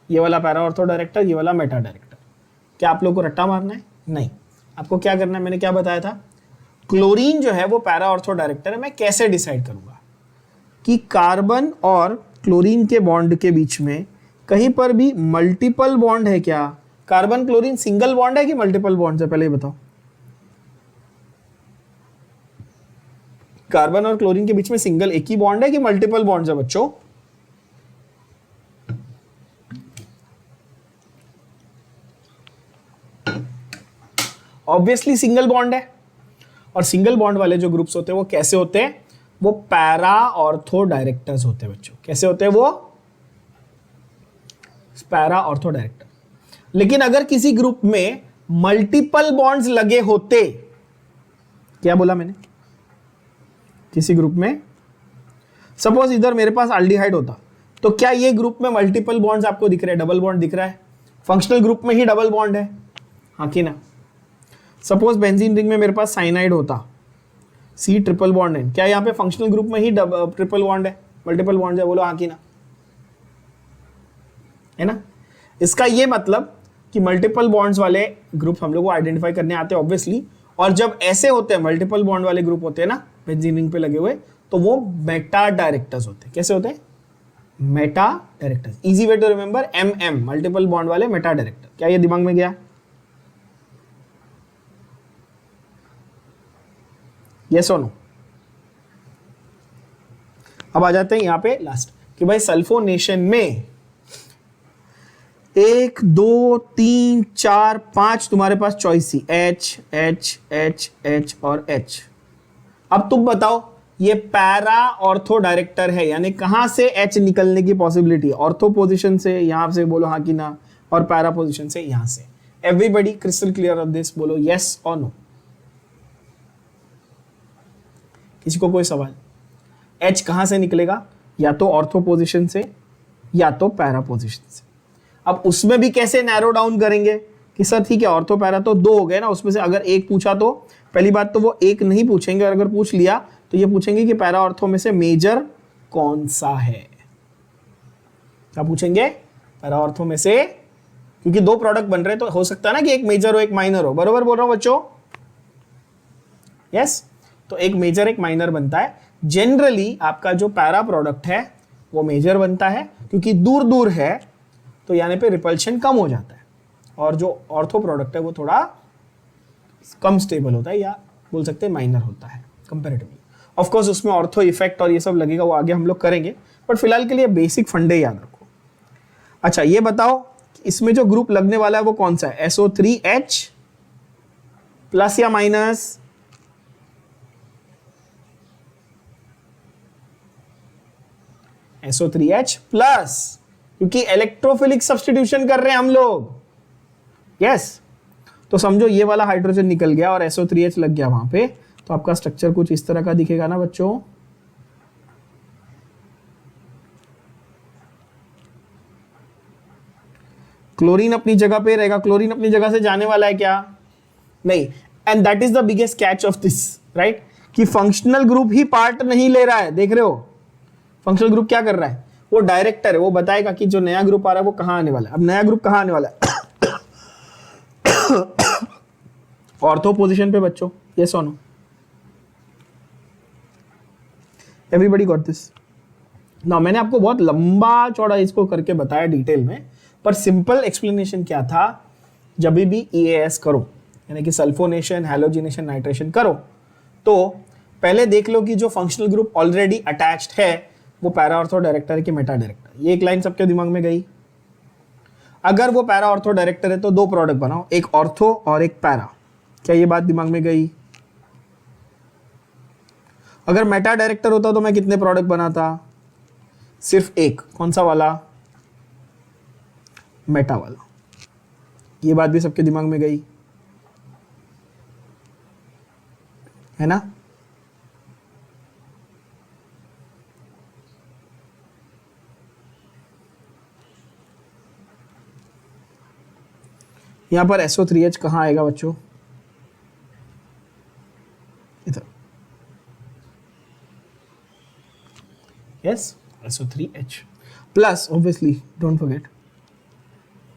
ये वाला पैरा ऑर्थो डायरेक्टर, ये वाला मेटा डायरेक्टर। क्या आप लोग को रट्टा मारना है? नहीं, आपको क्या करना है, मैंने क्या बताया था, क्लोरीन जो है वो पैरा ऑर्थो डायरेक्टर है। मैं कैसे डिसाइड करूंगा कि कार्बन और क्लोरीन के बॉन्ड के बीच में कहीं पर भी मल्टीपल बॉन्ड है क्या? कार्बन क्लोरीन सिंगल बॉन्ड है कि मल्टीपल बॉन्ड है, पहले ये बताओ। कार्बन और क्लोरीन के बीच में सिंगल एक ही बॉन्ड है कि मल्टीपल बॉन्ड्स है बच्चों? ऑब्वियसली सिंगल बॉन्ड है। और सिंगल बॉन्ड वाले जो ग्रुप्स होते हैं वो कैसे होते हैं? वो पैरा ऑर्थो डायरेक्टर्स होते हैं बच्चों। कैसे होते हैं वो? Para ortho director. लेकिन अगर किसी ग्रुप में मल्टीपल बॉन्ड्स लगे होते, क्या बोला मैंने? किसी ग्रुप में सपोज इधर मेरे पास एल्डिहाइड होता, तो क्या ये ग्रुप में मल्टीपल बॉन्ड्स आपको दिख रहे हैं, डबल बॉन्ड दिख रहा है? फंक्शनल ग्रुप में ही डबल बॉन्ड है, हाँ कि ना? सपोज बेंजीन रिंग में मेरे पास साइनाइड होता, C ट्रिपल बॉन्ड है, क्या यहाँ पे फंक्शनल ग्रुप में ही ट्रिपल बॉन्ड है, मल्टीपल बॉन्ड है? बोलो हाँ कि ना? है ना? इसका ये मतलब कि मल्टीपल बॉन्ड्स वाले ग्रुप हम लोग को आइडेंटिफाई करने आते हैं ऑब्वियसली, और जब ऐसे होते हैं मल्टीपल बॉन्ड वाले ग्रुप होते हैं ना बेंजीन रिंग पे लगे हुए, तो वो मेटा डायरेक्टर्स होते हैं। कैसे होते हैं? Meta directors. Easy way to remember, MM multiple bond वाले मेटा डायरेक्टर। क्या ये दिमाग में गया? Yes or no? अब आ जाते हैं यहां पे लास्ट कि भाई सल्फोनेशन में 1 2 3 4 5 तुम्हारे पास चॉइस थी, H H H H और H। अब तुम बताओ ये पैरा ऑर्थो डायरेक्टर है, यानी कहां से H निकलने की पॉसिबिलिटी है? ऑर्थो पोजीशन से, यहां से बोलो हाँ कि ना, और पैरा पोजीशन से यहां से। Everybody crystal clear of this? बोलो यस और नो। किसी को कोई सवाल? H कहां से निकलेगा? या तो ऑर्थो पोजीशन से या तो पैरा पोजीशन से। अब उसमें भी कैसे नैरो डाउन करेंगे कि सर ठीक है ऑर्थो पैरा तो 2 हो गए ना, उसमें से अगर एक पूछा तो पहली बात तो वो एक नहीं पूछेंगे, और अगर पूछ लिया तो ये पूछेंगे कि पैरा ऑर्थो में से मेजर कौन सा है। क्या पूछेंगे? पैरा ऑर्थो में से, क्योंकि 2 प्रोडक्ट बन रहे हैं तो हो सकता है ना कि एक मेजर हो एक माइनर हो। बरोबर बोल रहा हूं बच्चों? यस, तो एक मेजर एक माइनर बनता है। जनरली आपका जो पैरा प्रोडक्ट है वो मेजर बनता है, क्योंकि दूर दूर है तो यानी पे रिपल्शन कम हो जाता है, और जो ऑर्थो प्रोडक्ट है वो थोड़ा कम स्टेबल होता है, या बोल सकते हैं माइनर होता है कंपैरेटिवली। ऑफ कोर्स उसमें ऑर्थो इफेक्ट और ये सब लगेगा, वो आगे हम लोग करेंगे, बट फिलहाल के लिए बेसिक फंडे याद रखो। अच्छा ये बताओ इसमें जो ग्रुप लगने वाला है वो कौन सा है? SO3H प्लस या माइनस? SO3H प्लस, क्योंकि इलेक्ट्रोफिलिक सब्स्टिट्यूशन कर रहे हैं हम लोग। यस, तो समझो ये वाला हाइड्रोजन निकल गया और SO3H लग गया वहां पे, तो आपका स्ट्रक्चर कुछ इस तरह का दिखेगा ना बच्चों। क्लोरीन अपनी जगह पे रहेगा, क्लोरीन अपनी जगह से जाने वाला है क्या? नहीं। And that is the biggest catch of this, right, कि फंक्शनल ग्रुप ही पार्ट नहीं ले रहा है। देख रहे हो फंक्शनल ग्रुप क्या कर रहा है? वो डायरेक्टर है, वो बताएगा कि जो नया ग्रुप आ रहा है वो कहां आने वाला है। अब नया ग्रुप कहां आने वाला है? ऑर्थो पोजीशन पे बच्चों। Yes or no? Everybody got this? ना मैंने आपको बहुत लंबा चौड़ा इसको करके बताया डिटेल में, पर सिंपल एक्सप्लेनेशन क्या था, जब भी EAS करो यानी कि सल्फोनेशन, हैलोजिनेशन, नाइट्रेशन करो, तो पहले देख लो कि जो फंक्शनल ग्रुप ऑलरेडी अटैच्ड है वो पैरा ऑर्थो डायरेक्टर है कि मेटा डायरेक्टर। ये एक लाइन सबके दिमाग में गई। अगर वो पैरा ऑर्थो डायरेक्टर है तो 2 प्रोडक्ट बनाओ, एक ऑर्थो और एक पैरा। क्या ये बात दिमाग में गई? अगर मेटा डायरेक्टर होता तो मैं कितने प्रोडक्ट बनाता? सिर्फ एक। कौन सा वाला? मेटा वाला। ये बात भी सबके दिमाग में गई है ना? यहां पर SO3H कहां आएगा बच्चों? इधर। Yes, SO3H plus obviously don't forget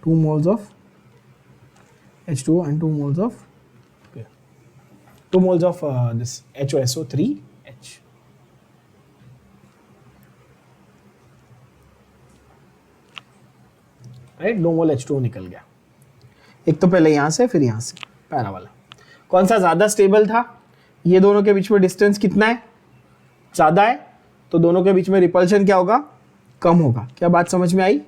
2 moles of H2O and 2 moles of 2 moles of this HOSO3H. Right, 2 mole H2O निकल गया। एक तो पहले यहां से फिर यहां से पैरा वाला। कौन सा ज्यादा स्टेबल था? ये दोनों के बीच में डिस्टेंस कितना है? ज्यादा है, तो दोनों के बीच में रिपल्शन क्या होगा? कम होगा। क्या बात समझ में आई?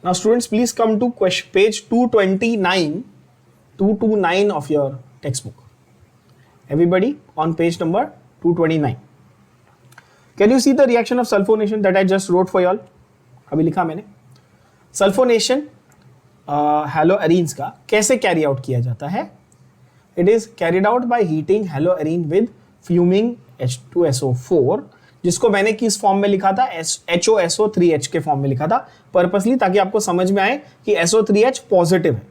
Now students, please come to page 229 of your textbook. Everybody on page number 229. Can you see the reaction of sulfonation that I just wrote for you all? अभी लिखा मैंने। सल्फोनेशन हैलोएरीन्स का कैसे कैरी आउट किया जाता है? It is carried out by heating haloarine with fuming H2SO4 जिसको मैंने किस फॉर्म में लिखा था, HOSO3H के फॉर्म में लिखा था पर्पसली, ताकि आपको समझ में आए कि SO3H पॉजिटिव है,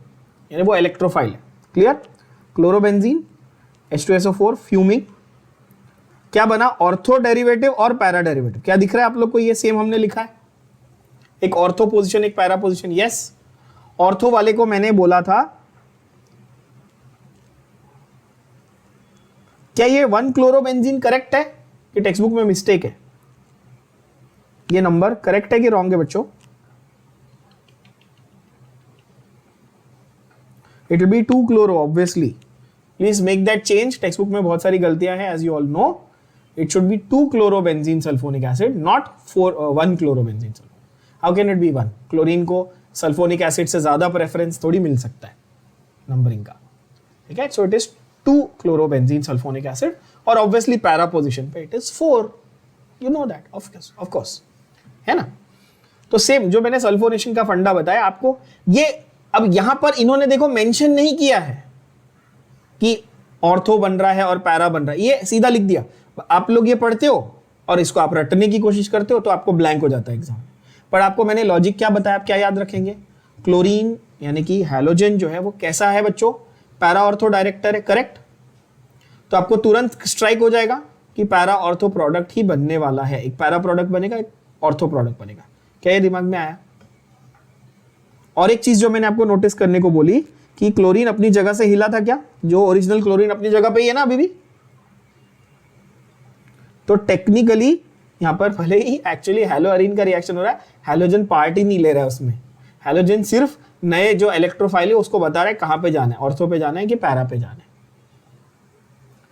यानी वो इलेक्ट्रोफाइल है। क्लियर? क्लोरोबेंजीन H2SO4 फ्यूमिंग, क्या बना, ऑर्थो डेरिवेटिव और पैरा डेरिवेटिव। क्या दिख रहा है आप लोग को, ये सेम हमने लिखा है, एक ऑर्थो पोजीशन एक पैरा पोजीशन। यस, ऑर्थो वाले को मैंने बोला था, क्या ये 1 क्लोरोबेंजीन करेक्ट है कि टेक्स्ट बुक में मिस्टेक है? ये नंबर करेक्ट है कि रॉन्ग है बच्चों? It will be 2 chloro obviously, please make that change. Text book में बहुत सारी गलतियां हैं, as you all know. It should be 2 chlorobenzene sulphonic acid, not 1 chlorobenzene sulphonic. How can it be 1? Chlorine को सल्फोनिक एसिड से ज्यादा preference थोड़ी मिल सकता है नंबरिंग का, ठीक है? So it is 2 chlorobenzene sulphonic acid, और ऑब्वियसली पैरा पोजीशन पे it is 4, you know that of course, है ना? तो सेम जो मैंने सल्फोनेशन का फंडा बताया आपको, ये अब यहां पर इन्होंने देखो मेंशन नहीं किया है कि ऑर्थो बन रहा है और पैरा बन रहा है, ये सीधा लिख दिया। आप लोग ये पढ़ते हो और इसको आप रटने की कोशिश करते हो तो आपको ब्लैंक हो जाता है एग्जाम। पर आपको मैंने लॉजिक क्या बताया, आप क्या याद रखेंगे? क्लोरीन यानी कि हैलोजन जो है वो कैसा है बच्चों? पैरा ऑर्थो डायरेक्टर है, करेक्ट? तो आपको तुरंत स्ट्राइक हो जाएगा कि पैरा ऑर्थो प्रोडक्ट ही बनने वाला है, एक पैरा प्रोडक्ट बनेगा, एक ऑर्थो प्रोडक्ट बनेगा। क्या ये दिमाग में आया? और एक चीज जो मैंने आपको नोटिस करने को बोली कि क्लोरीन अपनी जगह से हिला था क्या? जो ओरिजिनल क्लोरीन अपनी जगह पे ही है ना अभी भी। तो टेक्निकली यहां पर भले ही एक्चुअली हैलोअरीन का रिएक्शन हो रहा है, हैलोजन पार्ट ही नहीं ले रहा है उसमें। हैलोजन सिर्फ नए जो इलेक्ट्रोफाइल है उसको बता रहा है कहां पे जाना है, ऑर्थो पे जाना है कि पैरा पे जाना है।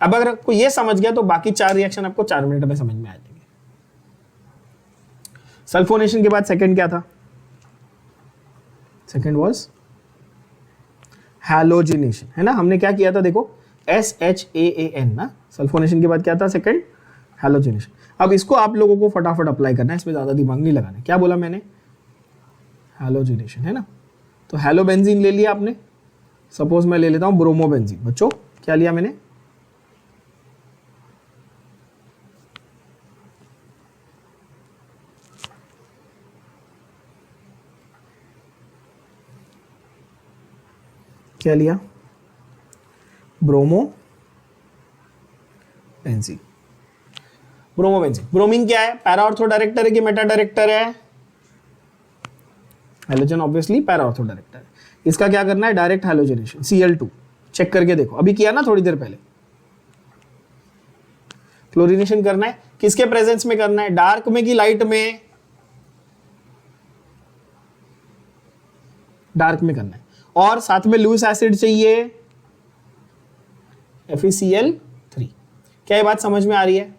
अब अगर आपको ये समझ गया तो बाकी 4 रिएक्शन आपको 4 मिनट में समझ में आ जाएंगे। सल्फोनेशन के बाद सेकंड क्या था? सेकंड वाज हैलोजिनेशन, है ना? हमने क्या किया था देखो, SHAAN ना। सल्फोनेशन के बाद क्या था सेकंड? हैलोजिनेशन। अब इसको आप लोगों को फटाफट अप्लाई करना है, इसमें ज्यादा दिमाग नहीं लगाना। क्या बोला मैंने? हैलोजिनेशन, है ना? तो हैलोबेंजीन ले लिया आपने, सपोज मैं ले लेता हूं ब्रोमोबेंजीन। बच्चों क्या लिया मैंने? क्या लिया? ब्रोमोबेंजीन। ब्रोमोबेंजीन, ब्रोमीन क्या है? पैरा ऑर्थो डायरेक्टर है कि मेटा डायरेक्टर है? Halogen obviously para ortho director है। इसका क्या करना है? Direct halogenation, Cl2। चेक करके देखो, अभी किया ना थोड़ी देर पहले। क्लोरीनेशन करना है, किसके प्रेजेंस में करना है? डार्क में कि लाइट में? डार्क में करना है। और साथ में लुईस एसिड चाहिए, FeCl3। क्या ये बात समझ में आ रही है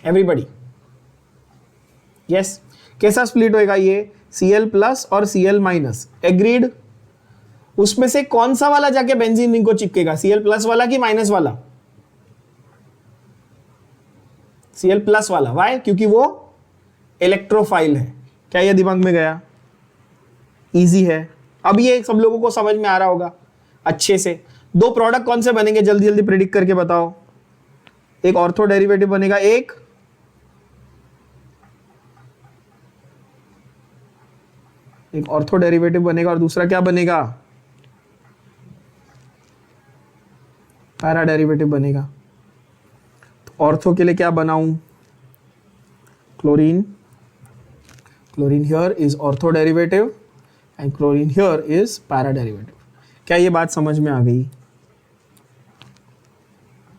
एवरीबॉडी? यस। कैसा स्प्लिट होएगा ये? Cl प्लस और Cl माइनस, एग्रीड? उसमें से कौन सा वाला जाके बेंजीन रिंग को चिपकेगा? Cl प्लस वाला कि माइनस वाला? Cl प्लस वाला। वाई? क्योंकि वो इलेक्ट्रोफाइल है। क्या ये दिमाग में गया? इजी है। अब ये सब लोगों को समझ में आ रहा होगा अच्छे से। 2 प्रोडक्ट कौन से बनेंगे जल्दी जल्दी प्रिडिक्ट करके बताओ। एक ऑर्थो डेरिवेटिव बनेगा, एक ऑर्थो डेरिवेटिव बनेगा, और दूसरा क्या बनेगा? पैरा डेरिवेटिव बनेगा। तो ऑर्थो के लिए क्या बनाऊं? Chlorine, chlorine here is ortho derivative and chlorine here is para derivative. क्या ये बात समझ में आ गई?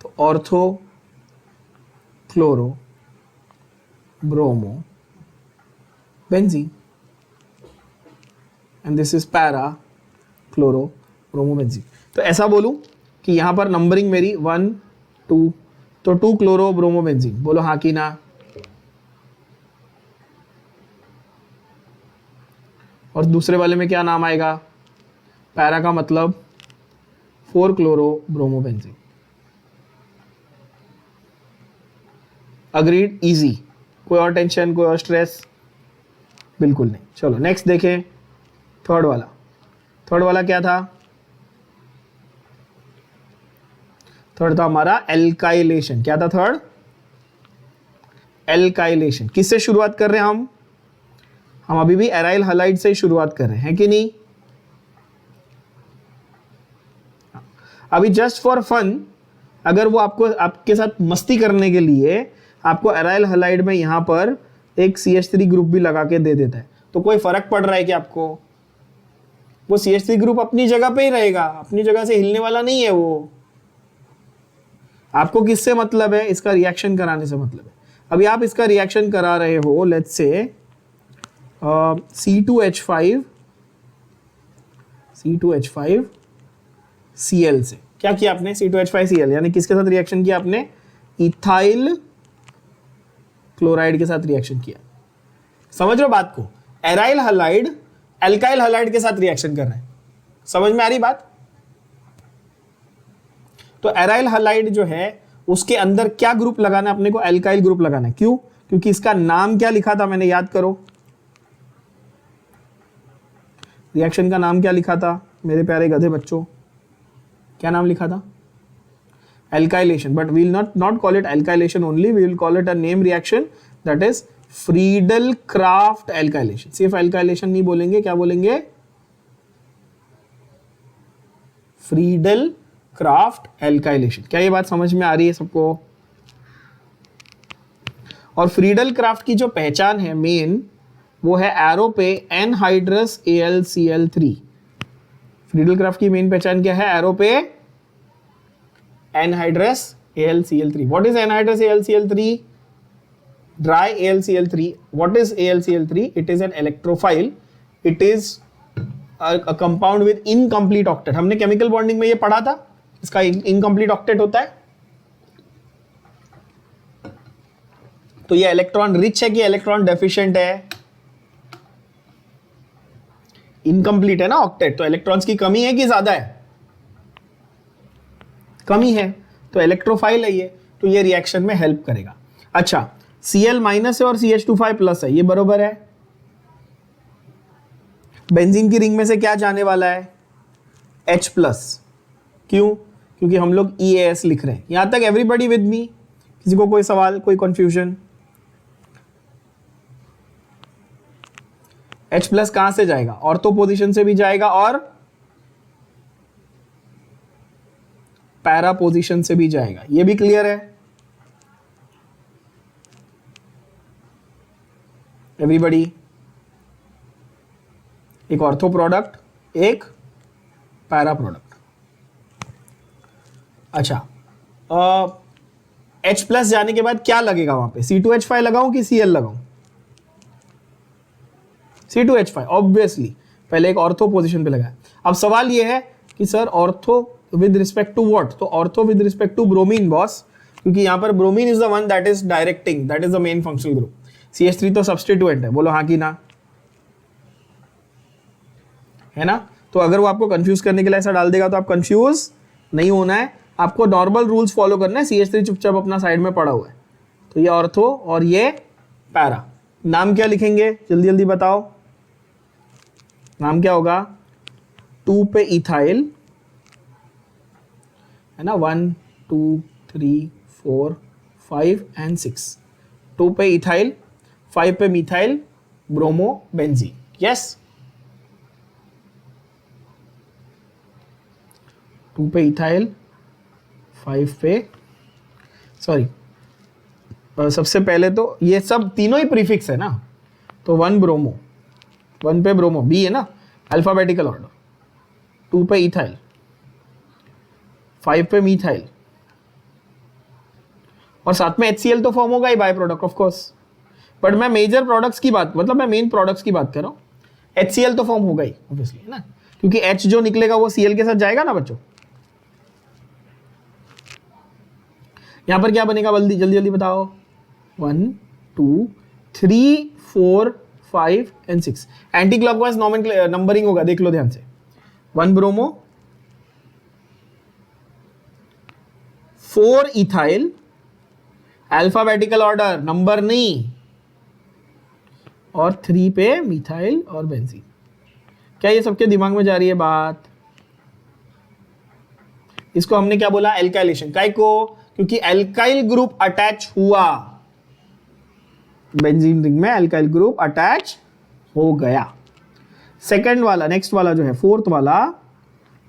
तो ortho chloro bromo benzene and this is para chloro bromo benzene. तो ऐसा बोलूं कि यहां पर नंबरिंग मेरी 1 2, तो 2 क्लोरो ब्रोमो बेंजीन। बोलो हाँ कि ना? और दूसरे वाले में क्या नाम आएगा? पैरा का मतलब 4 chloro bromo benzene. Agreed? Easy? कोई और टेंशन, कोई और स्ट्रेस? बिल्कुल नहीं। चलो नेक्स्ट देखें, थर्ड वाला। थर्ड वाला क्या था? थर्ड था हमारा एल्काइलेशन। क्या था थर्ड? एल्काइलेशन। किससे शुरुआत कर रहे हैं हम अभी भी एराइल हैलाइड से ही शुरुआत कर रहे हैं कि नहीं? अभी जस्ट फॉर फन, अगर वो आपको आपके साथ मस्ती करने के लिए आपको एराइल हैलाइड में यहां पर एक CH3 ग्रुप भी लगा के दे देता है, तो कोई फर्क पड़ रहा है कि आपको? वो CH3 ग्रुप अपनी जगह पे ही रहेगा, अपनी जगह से हिलने वाला नहीं है वो। आपको किससे मतलब है? इसका रिएक्शन कराने से मतलब है। अभी आप इसका रिएक्शन करा रहे हो, लेट्स से C2H5 Cl से। क्या किया आपने? C2H5Cl, यानी किसके साथ रिएक्शन किया आपने? इथाइल क्लोराइड के साथ रिएक्शन किया। समझ रहे हो बात को? एराइल हैलाइड एल्काइल हैलाइड के साथ रिएक्शन कर रहे हैं। समझ में आ रही बात? तो एराइल हैलाइड जो है उसके अंदर क्या ग्रुप लगाना है अपने को? एल्काइल ग्रुप लगाना है। क्यों? क्योंकि इसका नाम क्या लिखा था मैंने, याद करो। रिएक्शन का नाम क्या लिखा था मेरे प्यारे गधे बच्चों? क्या नाम लिखा था? Alkylation. But we will not call it alkylation only, we will call it a name reaction, that is Friedel Crafts alkylation. सिर्फ एल्काइलेशन नहीं बोलेंगे, क्या बोलेंगे? Friedel Crafts alkylation. क्या ये बात समझ में आ रही है सबको? और फ्रीडल क्राफ्ट की जो पहचान है मेन, वो है एरो पे एनहाइड्रस AlCl3। फ्रीडल क्राफ्ट की मेन पहचान क्या है? एरो पे anhydrous AlCl3। What is anhydrous AlCl3? Dry AlCl3। What is AlCl3? It is an electrophile, it is a compound with incomplete octet. हमने केमिकल बॉन्डिंग में ये पढ़ा था, इसका इनकम्प्लीट ऑक्टेट होता है। तो ये इलेक्ट्रॉन रिच है कि इलेक्ट्रॉन डेफिशिएंट है? इनकम्प्लीट है ना ऑक्टेट, तो इलेक्ट्रॉन्स की कमी है कि ज्यादा है? कमी है, तो इलेक्ट्रोफाइल है ये, तो ये रिएक्शन में हेल्प करेगा। अच्छा, Cl माइनस है और CH2 प्लस है, ये बरोबर है। बेंजीन की रिंग में से क्या जाने वाला है? H plus. क्यों? क्योंकि हम लोग EAS लिख रहे हैं। यहां तक एवरीबॉडी विद मी? किसी को कोई सवाल, कोई कंफ्यूजन? H प्लस कहां से जाएगा? ऑर्थो पोजीशन से भी जाएगा और पैरा पोजीशन से भी जाएगा। ये भी क्लियर है एवरीबॉडी? एक ऑर्थो प्रोडक्ट, एक पैरा प्रोडक्ट। अच्छा, H प्लस जाने के बाद क्या लगेगा वहां पे? C2H5 लगाऊं कि Cl लगाऊं? C2H5 ऑब्वियसली, पहले एक ऑर्थो पोजीशन पे लगाया। अब सवाल ये है कि sir ortho with respect to what? तो ortho with respect to bromine boss, क्योंकि यहां पर bromine is the one that is directing, that is the main functional group. CH3 तो सब्स्टिट्यूएंट है, बोलो हाँ कि ना? है ना? तो अगर वो आपको कंफ्यूज करने के लिए ऐसा डाल देगा तो आप कंफ्यूज नहीं होना है, आपको नॉर्मल रूल्स फॉलो करना है। CH3 चुपचाप अपना साइड में पड़ा हुआ है, तो ये ऑर्थो और ये पैरा। नाम क्या लिखेंगे? जल्दी जल्दी बताओ, नाम क्या होगा? 2 पे इथाइल है ना, 1 2 3 4 5 एंड 6। 2 पे इथाइल, 5 पे मिथाइल ब्रोमो बेंजीन। यस, 2 पे इथाइल, 5 पे, सॉरी, सबसे पहले तो ये सब तीनों ही प्रीफिक्स है ना, तो 1 ब्रोमो, 1 पे ब्रोमो, बी है ना, अल्फाबेटिकल ऑर्डर। 2 पे इथाइल, 5 पे मिथाइल, और साथ में HCl तो फॉर्म होगा ही byproduct of course, but मैं मेजर प्रोडक्ट्स की बात, मतलब मैं मेन प्रोडक्ट्स की बात कर रहा हूं। HCl तो फॉर्म होगा ही ऑब्वियसली, है ना, क्योंकि H जो निकलेगा वो Cl के साथ जाएगा ना बच्चों। यहां पर क्या बनेगा? जल्दी जल्दी जल्दी बताओ। 1 2 3 4 5 एंड 6। एंटी क्लॉकवाइज नंबरिंग होगा, देख लो ध्यान से। 1 bromo, 4 ethyl, alphabetical order, number नहीं, और 3 पे मिथाइल और बेंजीन। क्या ये सबके दिमाग में जा रही है बात? इसको हमने क्या बोला? एल्काइलेशन। काय को? क्योंकि एल्काइल ग्रुप अटैच हुआ। बेंजीन रिंग में अल्काइल ग्रुप अटैच हो गया। सेकंड वाला, नेक्स्ट वाला जो है फोर्थ वाला,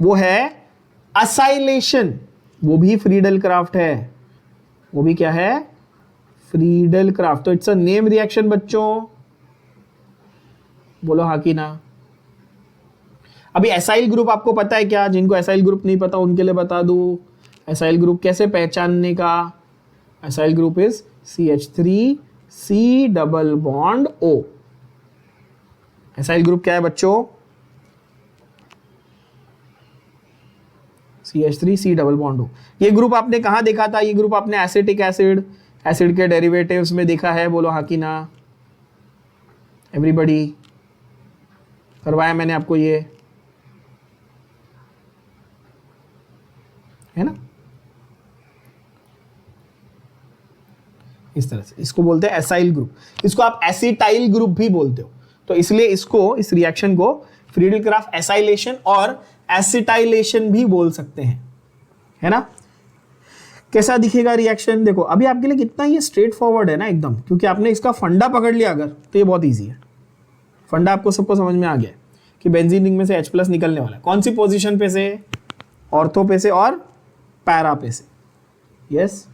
वो है असाइलेशन। वो भी फ्रीडल क्राफ्ट है, वो भी क्या है, फ्रीडल क्राफ्ट। तो इट्स अ नेम रिएक्शन बच्चों, बोलो हाँ कि ना। अभी एसाइल ग्रुप आपको पता है क्या? जिनको एसाइल ग्रुप नहीं पता उनके लिए बता दूं, एसाइल ग्रुप कैसे पहचानने का। Acyl group is CH3C double bond O। Acyl group क्या है बच्चों? CH3C double bond O। ये ग्रुप आपने कहाँ देखा था? ये ग्रुप आपने एसिटिक एसिड के डेरिवेटिव्स में देखा है, बोलो हाँ कि ना। एवरीबॉडी, करवाया मैंने आपको, ये है ना। इस तरह से इसको बोलते हैं एसाइल ग्रुप। इसको आप एसिटाइल ग्रुप भी बोलते हो, तो इसलिए इसको, इस रिएक्शन को फ्रीडल क्राफ्ट एसाइलेशन और एसिटाइलेशन भी बोल सकते हैं, है ना। कैसा दिखेगा रिएक्शन? देखो अभी आपके लिए कितना ये स्ट्रेट फॉरवर्ड है ना एकदम, क्योंकि आपने इसका फंडा पकड़ लिया अगर, तो ये बहुत ईजी है। फंडा आपको सबको समझ में आ गया कि बेंजीन रिंग में से H+ निकलने वाला है। कौन सी पोजीशन पे से? ऑर्थो पे से और पैरा पे से। यस,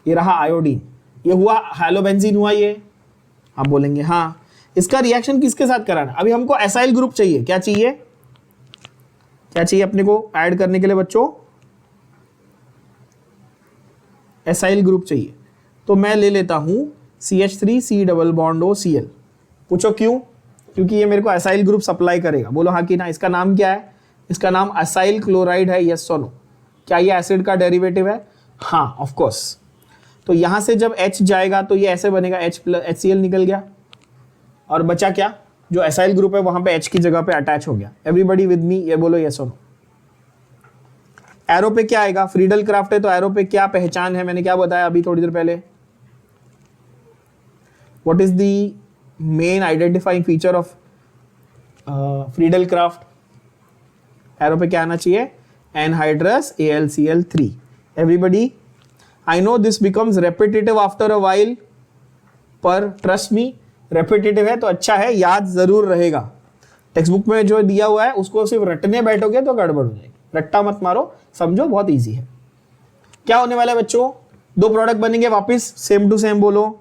ये रहा आयोडीन, ये हुआ हेलोबेंजीन हुआ ये। आप बोलेंगे हाँ, इसका रिएक्शन किसके साथ कराना? अभी हमको एसाइल ग्रुप चाहिए। क्या चाहिए? क्या चाहिए अपने को ऐड करने के लिए बच्चों? एसाइल ग्रुप चाहिए। तो मैं ले लेता हूं CH3C double bond O Cl। पूछो क्यों? क्योंकि ये मेरे को एसाइल ग्रुप सप्लाई करेगा। बोलो हाँ कि ना। इसका नाम क्या है? इसका नाम असाइल क्लोराइड है। Yes or no? क्या ये एसिड का डेरिवेटिव है? हाँ ऑफ कोर्स। तो यहां से जब H जाएगा तो ये ऐसे बनेगा, HCl निकल गया, और बचा क्या? जो एसाइल ग्रुप है वहां पे H की जगह पे अटैच हो गया। एवरीबॉडी विद मी, ये बोलो यस और नो। एरो पे क्या आएगा? फ्रीडल क्राफ्ट है तो एरो पे क्या पहचान है? मैंने क्या बताया अभी थोड़ी देर पहले? What is the main identifying feature of Friedel craft? Arrow पे क्या आना चाहिए? Anhydrous AlCl3। Everybody, I know this becomes repetitive after a while, पर ट्रस्ट मी, रेपिटेटिव है तो अच्छा है, याद जरूर रहेगा। टेक्स्ट बुक में जो दिया हुआ है उसको सिर्फ रटने बैठोगे तो गड़बड़ हो जाएगी। रट्टा मत मारो, समझो, बहुत इजी है। क्या होने वाला है बच्चों? दो प्रोडक्ट बनेंगे वापस, सेम टू सेम बोलो,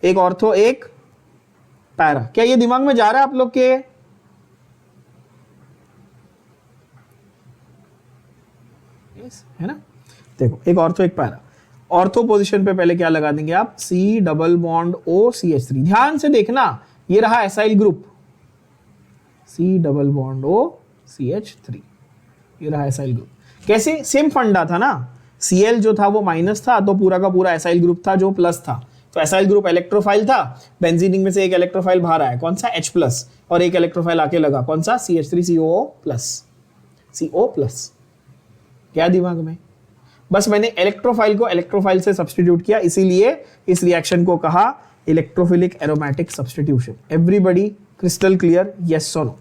एक ऑर्थो एक पैरा। क्या ये दिमाग में जा रहा है आप लोग के? है ना। देखो एक ऑर्थो एक पैरा। ऑर्थो पोजीशन पे पहले क्या लगा देंगे आप? C double bond O CH3। ध्यान से देखना, ये रहा acyl group, C double bond O CH3, ये रहा एसाइल ग्रुप। कैसे? सेम फंडा था ना, Cl जो था वो माइनस था, तो पूरा का पूरा एसाइल ग्रुप था जो प्लस था। तो एसाइल ग्रुप इलेक्ट्रोफाइल था, बेंजीन रिंग में से एक इलेक्ट्रोफाइल बाहर आया, कौन सा? H+, और एक इलेक्ट्रोफाइल आके लगा, कौन सा? CH3COO+। क्या दिमाग में? बस मैंने इलेक्ट्रोफाइल को इलेक्ट्रोफाइल से सब्स्टिट्यूट किया, इसीलिए इस रिएक्शन को कहा electrophilic aromatic substitution. Everybody crystal clear? Yes or no?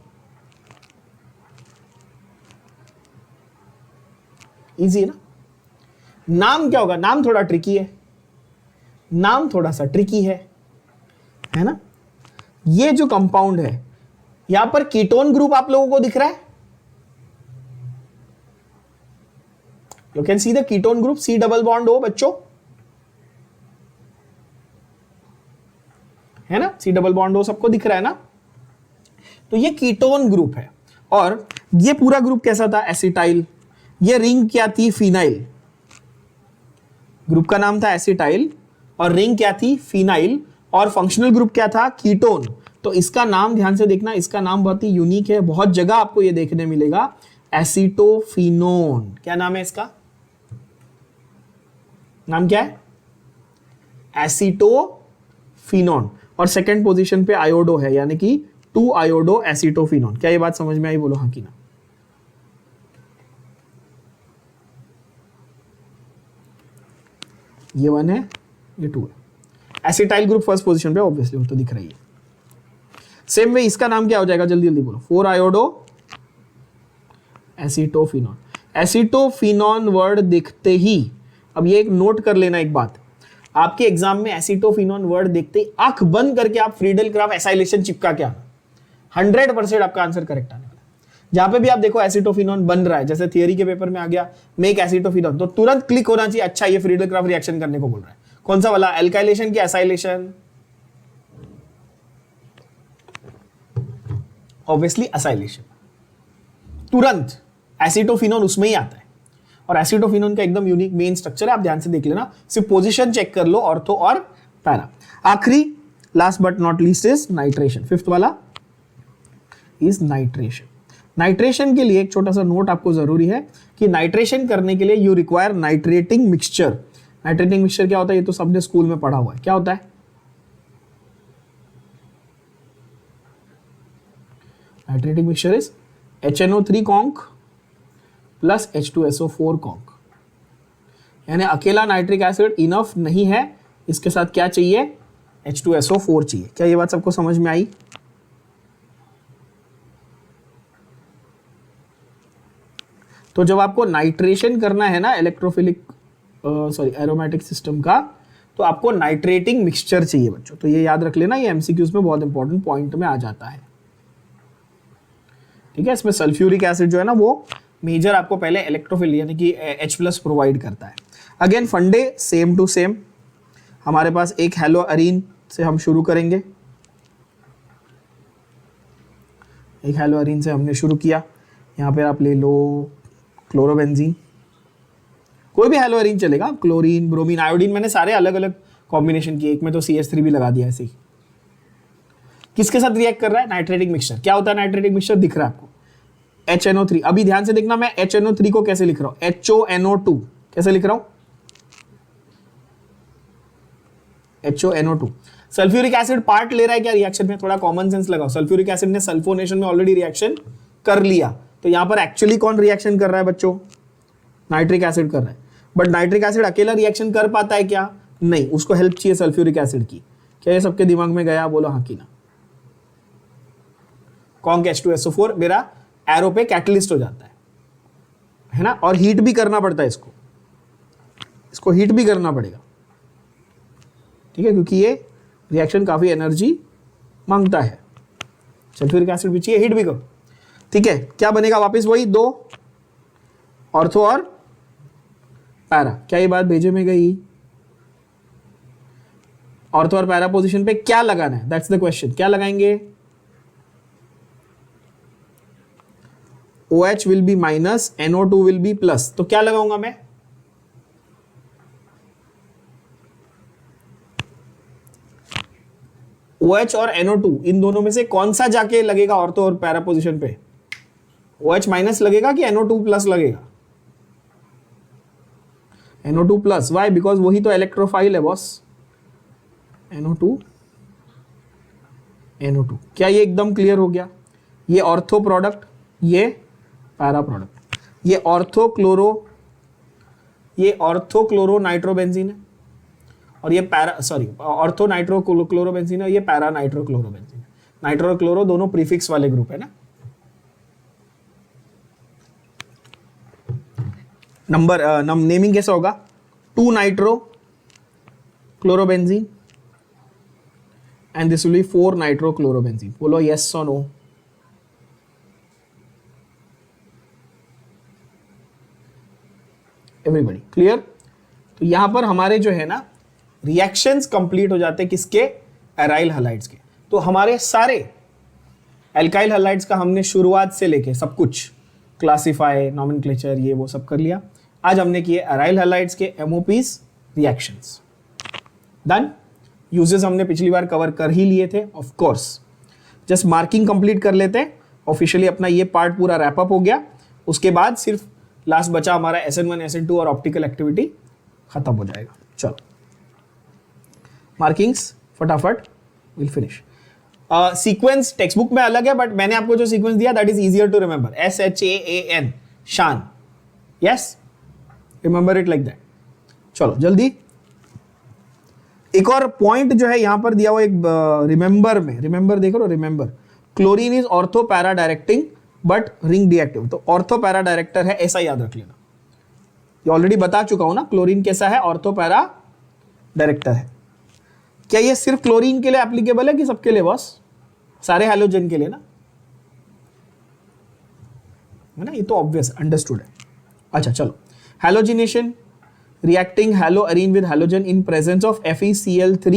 Easy ना। नाम क्या होगा? नाम थोड़ा ट्रिकी है, नाम थोड़ा सा ट्रिकी है ना। ये जो कंपाउंड है यहां पर कीटोन ग्रुप आप लोगों को दिख रहा है? You can see the ketone group C double bond O बच्चों, है ना। C डबल बॉन्ड O सबको दिख रहा है ना। तो ये कीटोन ग्रुप है, और ये पूरा ग्रुप कैसा था? एसिटाइल। ये रिंग क्या थी? फिनाइल। ग्रुप का नाम था एसिटाइल और रिंग क्या थी? फिनाइल। और फंक्शनल ग्रुप क्या था? कीटोन। तो इसका नाम ध्यान से देखना, इसका नाम बहुत ही यूनिक है, बहुत जगह आपको ये देखने मिलेगा, एसीटोफिनोन। क्या नाम है इसका? नाम क्या है? एसीटोफिनोन। और सेकंड पोजीशन पे आयोडो है, यानी कि 2 आयोडो एसीटोफिनोन। क्या ये बात समझ में आई? बोलो हाँ कि ना। ये 1 है, ये 2 है। एसिटाइल ग्रुप फर्स्ट पोजीशन पे, ऑब्वियसली वो तो दिख रही है। सेम वे इसका नाम क्या हो जाएगा? जल्दी जल्दी बोलो। 4 आयोडो एसीटोफिनोन। एसीटोफिनोन वर्ड दिखते ही, अब ये एक नोट कर लेना एक बात, आपके एग्जाम में एसिटोफिनोन वर्ड देखते ही आंख बंद करके आप फ्रीडल क्राफ्ट एसाइलेशन चिपका के आना, 100% आपका आंसर करेक्ट आने वाला है। जहां पे भी आप देखो एसिटोफिनोन बन रहा है, जैसे थियरी के पेपर में आ गया मेक एसिटोफिनोन, तो तुरंत क्लिक होना चाहिए, अच्छा ये फ्रीडल क्राफ्ट रिएक्शन करने को बोल रहा है। कौन सा वाला, एल्काइलेशन की एसाइलेशन? Obviously acylation. तुरंत एसिटोफिनोन उसमें ही आता है, और एसिटोफिनोन का एकदम यूनिक मेन स्ट्रक्चर है, आप ध्यान से देख लेना, सिर्फ पोजीशन चेक कर लो, ऑर्थो और पैरा। आखिरी last but not least is nitration, fifth वाला इज नाइट्रेशन। नाइट्रेशन के लिए एक छोटा सा नोट आपको जरूरी है कि नाइट्रेशन करने के लिए you require nitrating mixture. Nitrating mixture क्या होता है, ये तो सबने स्कूल में पढ़ा हुआ है, क्या होता है? Nitrating mixture is HNO3 conc plus H2SO4 conc. यानी अकेला नाइट्रिक एसिड इनफ नहीं है, इसके साथ क्या चाहिए? H2SO4 चाहिए। क्या ये बात सबको समझ में आई? तो जब आपको नाइट्रेशन करना है ना इलेक्ट्रोफिलिक एरोमेटिक सिस्टम का, तो आपको नाइट्रेटिंग मिक्सचर चाहिए बच्चों। तो ये याद रख लेना, ये एमसीक्यूज में बहुत इंपॉर्टेंट पॉइंट में आ जाता है। ठीक है, इसमें सल्फ्यूरिक एसिड जो है ना वो मेजर आपको पहले इलेक्ट्रोफिल यानी कि H+ प्रोवाइड करता है। अगेन फंडे सेम टू सेम, हमारे पास एक हेलो अरीन से हम शुरू करेंगे। एक हेलो अरीन से हमने शुरू किया, यहाँ पे आप ले लो क्लोरोबेंजीन, कोई भी हेलो अरीन चलेगा, क्लोरीन, ब्रोमीन, आयोडीन, मैंने सारे अलग अलग कॉम्बिनेशन किए, एक में तो CH3 भी लगा दिया ऐसे ही। किसके साथ रिएक्ट कर रहा है? नाइट्रेटिक मिक्सचर। क्या होता है नाइट्रेटिक मिक्सचर? दिख रहा है आपको, HNO3। अभी ध्यान से देखना, मैं HNO3 को कैसे लिख रहा हूं, HONO2 कैसे लिख रहा हूं? HONO2। सल्फ्यूरिक एसिड पार्ट ले रहा है क्या रिएक्शन में? थोड़ा कॉमन सेंस लगाओ, सल्फ्यूरिक एसिड ने सल्फोनेशन में ऑलरेडी रिएक्शन कर लिया, तो यहां पर एक्चुअली कौन रिएक्शन कर रहा है बच्चों? नाइट्रिक एसिड कर रहा है। बट नाइट्रिक एसिड अकेला रिएक्शन कर पाता है क्या? नहीं, उसको हेल्प चाहिए सल्फ्यूरिक एसिड की। क्या ये सबके दिमाग में गया? बोलो हाँ की ना। कॉन्क H2SO4 मेरा एरो पे कैटलिस्ट हो जाता है ना, और हीट भी करना पड़ता है इसको हीट भी करना पड़ेगा, ठीक है, क्योंकि ये रिएक्शन काफी एनर्जी मांगता है। सल्फ्यूरिक एसिड भी चाहिए, हीट भी करो, ठीक है। क्या बनेगा वापस? वही दो ऑर्थो और पैरा। क्या ये बात भेजे में गई? ऑर्थो और पैरा पोजीशन पे क्या लगाना है? That's the question. क्या लगाएंगे? OH will be minus, NO2 will be plus. तो क्या लगाऊंगा मैं? OH और NO2 इन दोनों में से कौन सा जाके लगेगा ऑर्थो और पैरा पोजीशन पे? OH माइनस लगेगा कि NO2 प्लस लगेगा? NO2 plus. वाई? बिकॉज वही तो इलेक्ट्रोफाइल है बॉस, NO2 NO2। क्या ये एकदम क्लियर हो गया? ये ऑर्थो प्रोडक्ट, ये पैरा प्रोडक्ट, ये ऑर्थो क्लोरो नाइट्रोबेंजीन है, और ये पैरा ऑर्थो नाइट्रो क्लोरोबेंजीन है, ये पैरा नाइट्रो क्लोरोबेंजीन है। नाइट्रो क्लोरो दोनों प्रीफिक्स वाले ग्रुप है ना। नंबर नेमिंग कैसा होगा? 2 nitro chlorobenzene and this will be 4 nitro chlorobenzene. बोलो yes or no. Everybody clear? तो यहां पर हमारे जो है ना रिएक्शंस कंप्लीट हो जाते हैं किसके? एराइल हैलाइड्स के। तो हमारे सारे एल्काइल हैलाइड्स का हमने शुरुआत से लेके सब कुछ क्लासिफाई, नॉमेनक्लेचर, ये वो सब कर लिया। आज हमने किए एराइल हैलाइड्स के MOPs रिएक्शंस। डन। यूजेस हमने पिछली बार कवर कर ही लिए थे, of course. Just marking complete कर लेते हैं, ऑफिशियली अपना ये पार्ट पूरा रैप अप हो गया। उसके बाद सिर्फ लास्ट बचा हमारा SN1 SN2 और ऑप्टिकल एक्टिविटी, खत्म हो जाएगा। चलो मार्किंग्स फटाफट, will finish. Sequence text book में अलग है, बट मैंने आपको जो सीक्वेंस दिया that is easier to remember, SHAAN, Shaan. Yes, remember it like that. चलो जल्दी। एक और पॉइंट जो है यहां पर दिया हुआ, एक रिमेंबर में, रिमेंबर देखो रो, remember chlorine is ortho para directing but ring deactive. तो ऑर्थो पैरा डायरेक्टर है, ऐसा याद रख लेना। ये ऑलरेडी बता चुका हूं ना, क्लोरीन कैसा है? ऑर्थो पैरा डायरेक्टर है। क्या ये सिर्फ क्लोरीन के लिए एप्लीकेबल है कि सबके लिए बॉस? सारे हैलोजन के लिए ना, है ना, ये तो ऑब्वियस अंडरस्टूड है। अच्छा चलो, halogenation, reacting haloarene with halogen in presence of FeCl3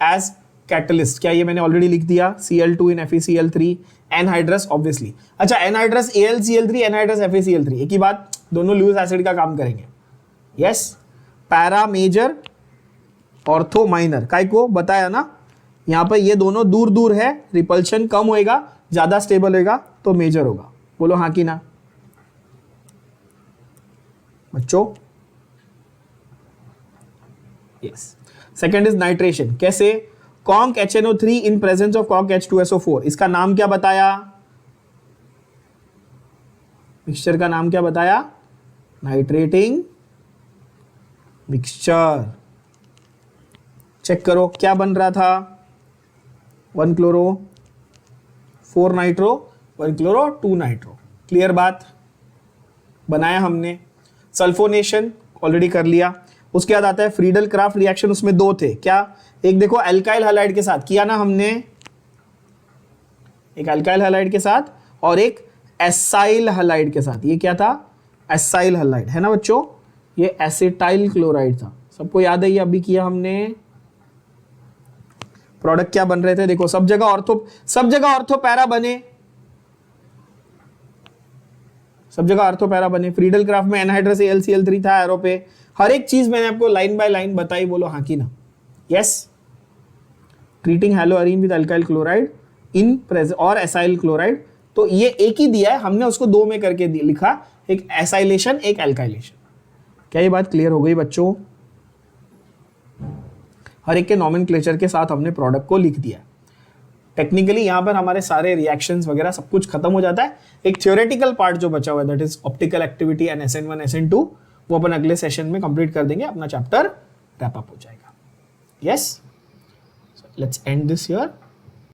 as catalyst. क्या ये मैंने ऑलरेडी लिख दिया? Cl2 in FeCl3, anhydrous obviously. अच्छा, एनहाइड्रस AlCl3, एनहाइड्रस FeCl3, एक ही बात, दोनों लुईस एसिड का काम करेंगे। Yes, para major, ortho minor, काय को बताया ना, यहां पर ये दोनों दूर दूर है, रिपल्शन कम होएगा, ज्यादा स्टेबल होगा तो मेजर होगा। बोलो हाँ कि ना बच्चों? यस। Second is nitration. कैसे? Conc HNO3 in presence of conc H2SO4। इसका नाम क्या बताया? मिक्सचर का नाम क्या बताया? Nitrating mixture. चेक करो क्या बन रहा था, 1 chloro 4 nitro, 1 chloro 2 nitro. Clear बात? बनाया हमने। सल्फोनेशन ऑलरेडी कर लिया। उसके बाद आता है फ्रीडल क्राफ्ट रिएक्शन, उसमें 2 थे। क्या? एक देखो एल्काइल हैलाइड के साथ किया ना हमने, एक एल्काइल हैलाइड के साथ और एक एसाइल हैलाइड के साथ। ये क्या था? एसाइल हैलाइड, है ना बच्चों? ये एसिटाइल क्लोराइड था। सबको याद है? ये अभी किया हमने। प्रोडक्ट क्या बन रहे थे? देखो सब जगह ऑर्थो पैरा बने, सब जगह ऑर्थो पैरा बने। फ्रीडल क्राफ्ट में एनहाइड्रस AlCl3 था एरो पे। हर एक चीज मैंने आपको लाइन बाय लाइन बताई। बोलो हाँ कि ना? Yes. Treating haloarene with alkyl chloride in presence or acyl chloride, तो ये एक ही दिया है, हमने उसको 2 में करके लिखा, एक एसाइलेशन एक एल्काइलेशन। क्या ये बात क्लियर हो गई बच्चों? हर एक के नॉमेनक्लेचर के साथ हमने प्रोडक्ट को लिख दिया। टेक्निकली यहां पर हमारे सारे रिएक्शंस वगैरह सब कुछ खत्म हो जाता है। एक थ्योरेटिकल पार्ट जो बचा हुआ है, that is optical activity and SN1 SN2, वो अपन अगले सेशन में कंप्लीट कर देंगे, अपना चैप्टर रैप अप हो जाएगा। Yes, let's end this here.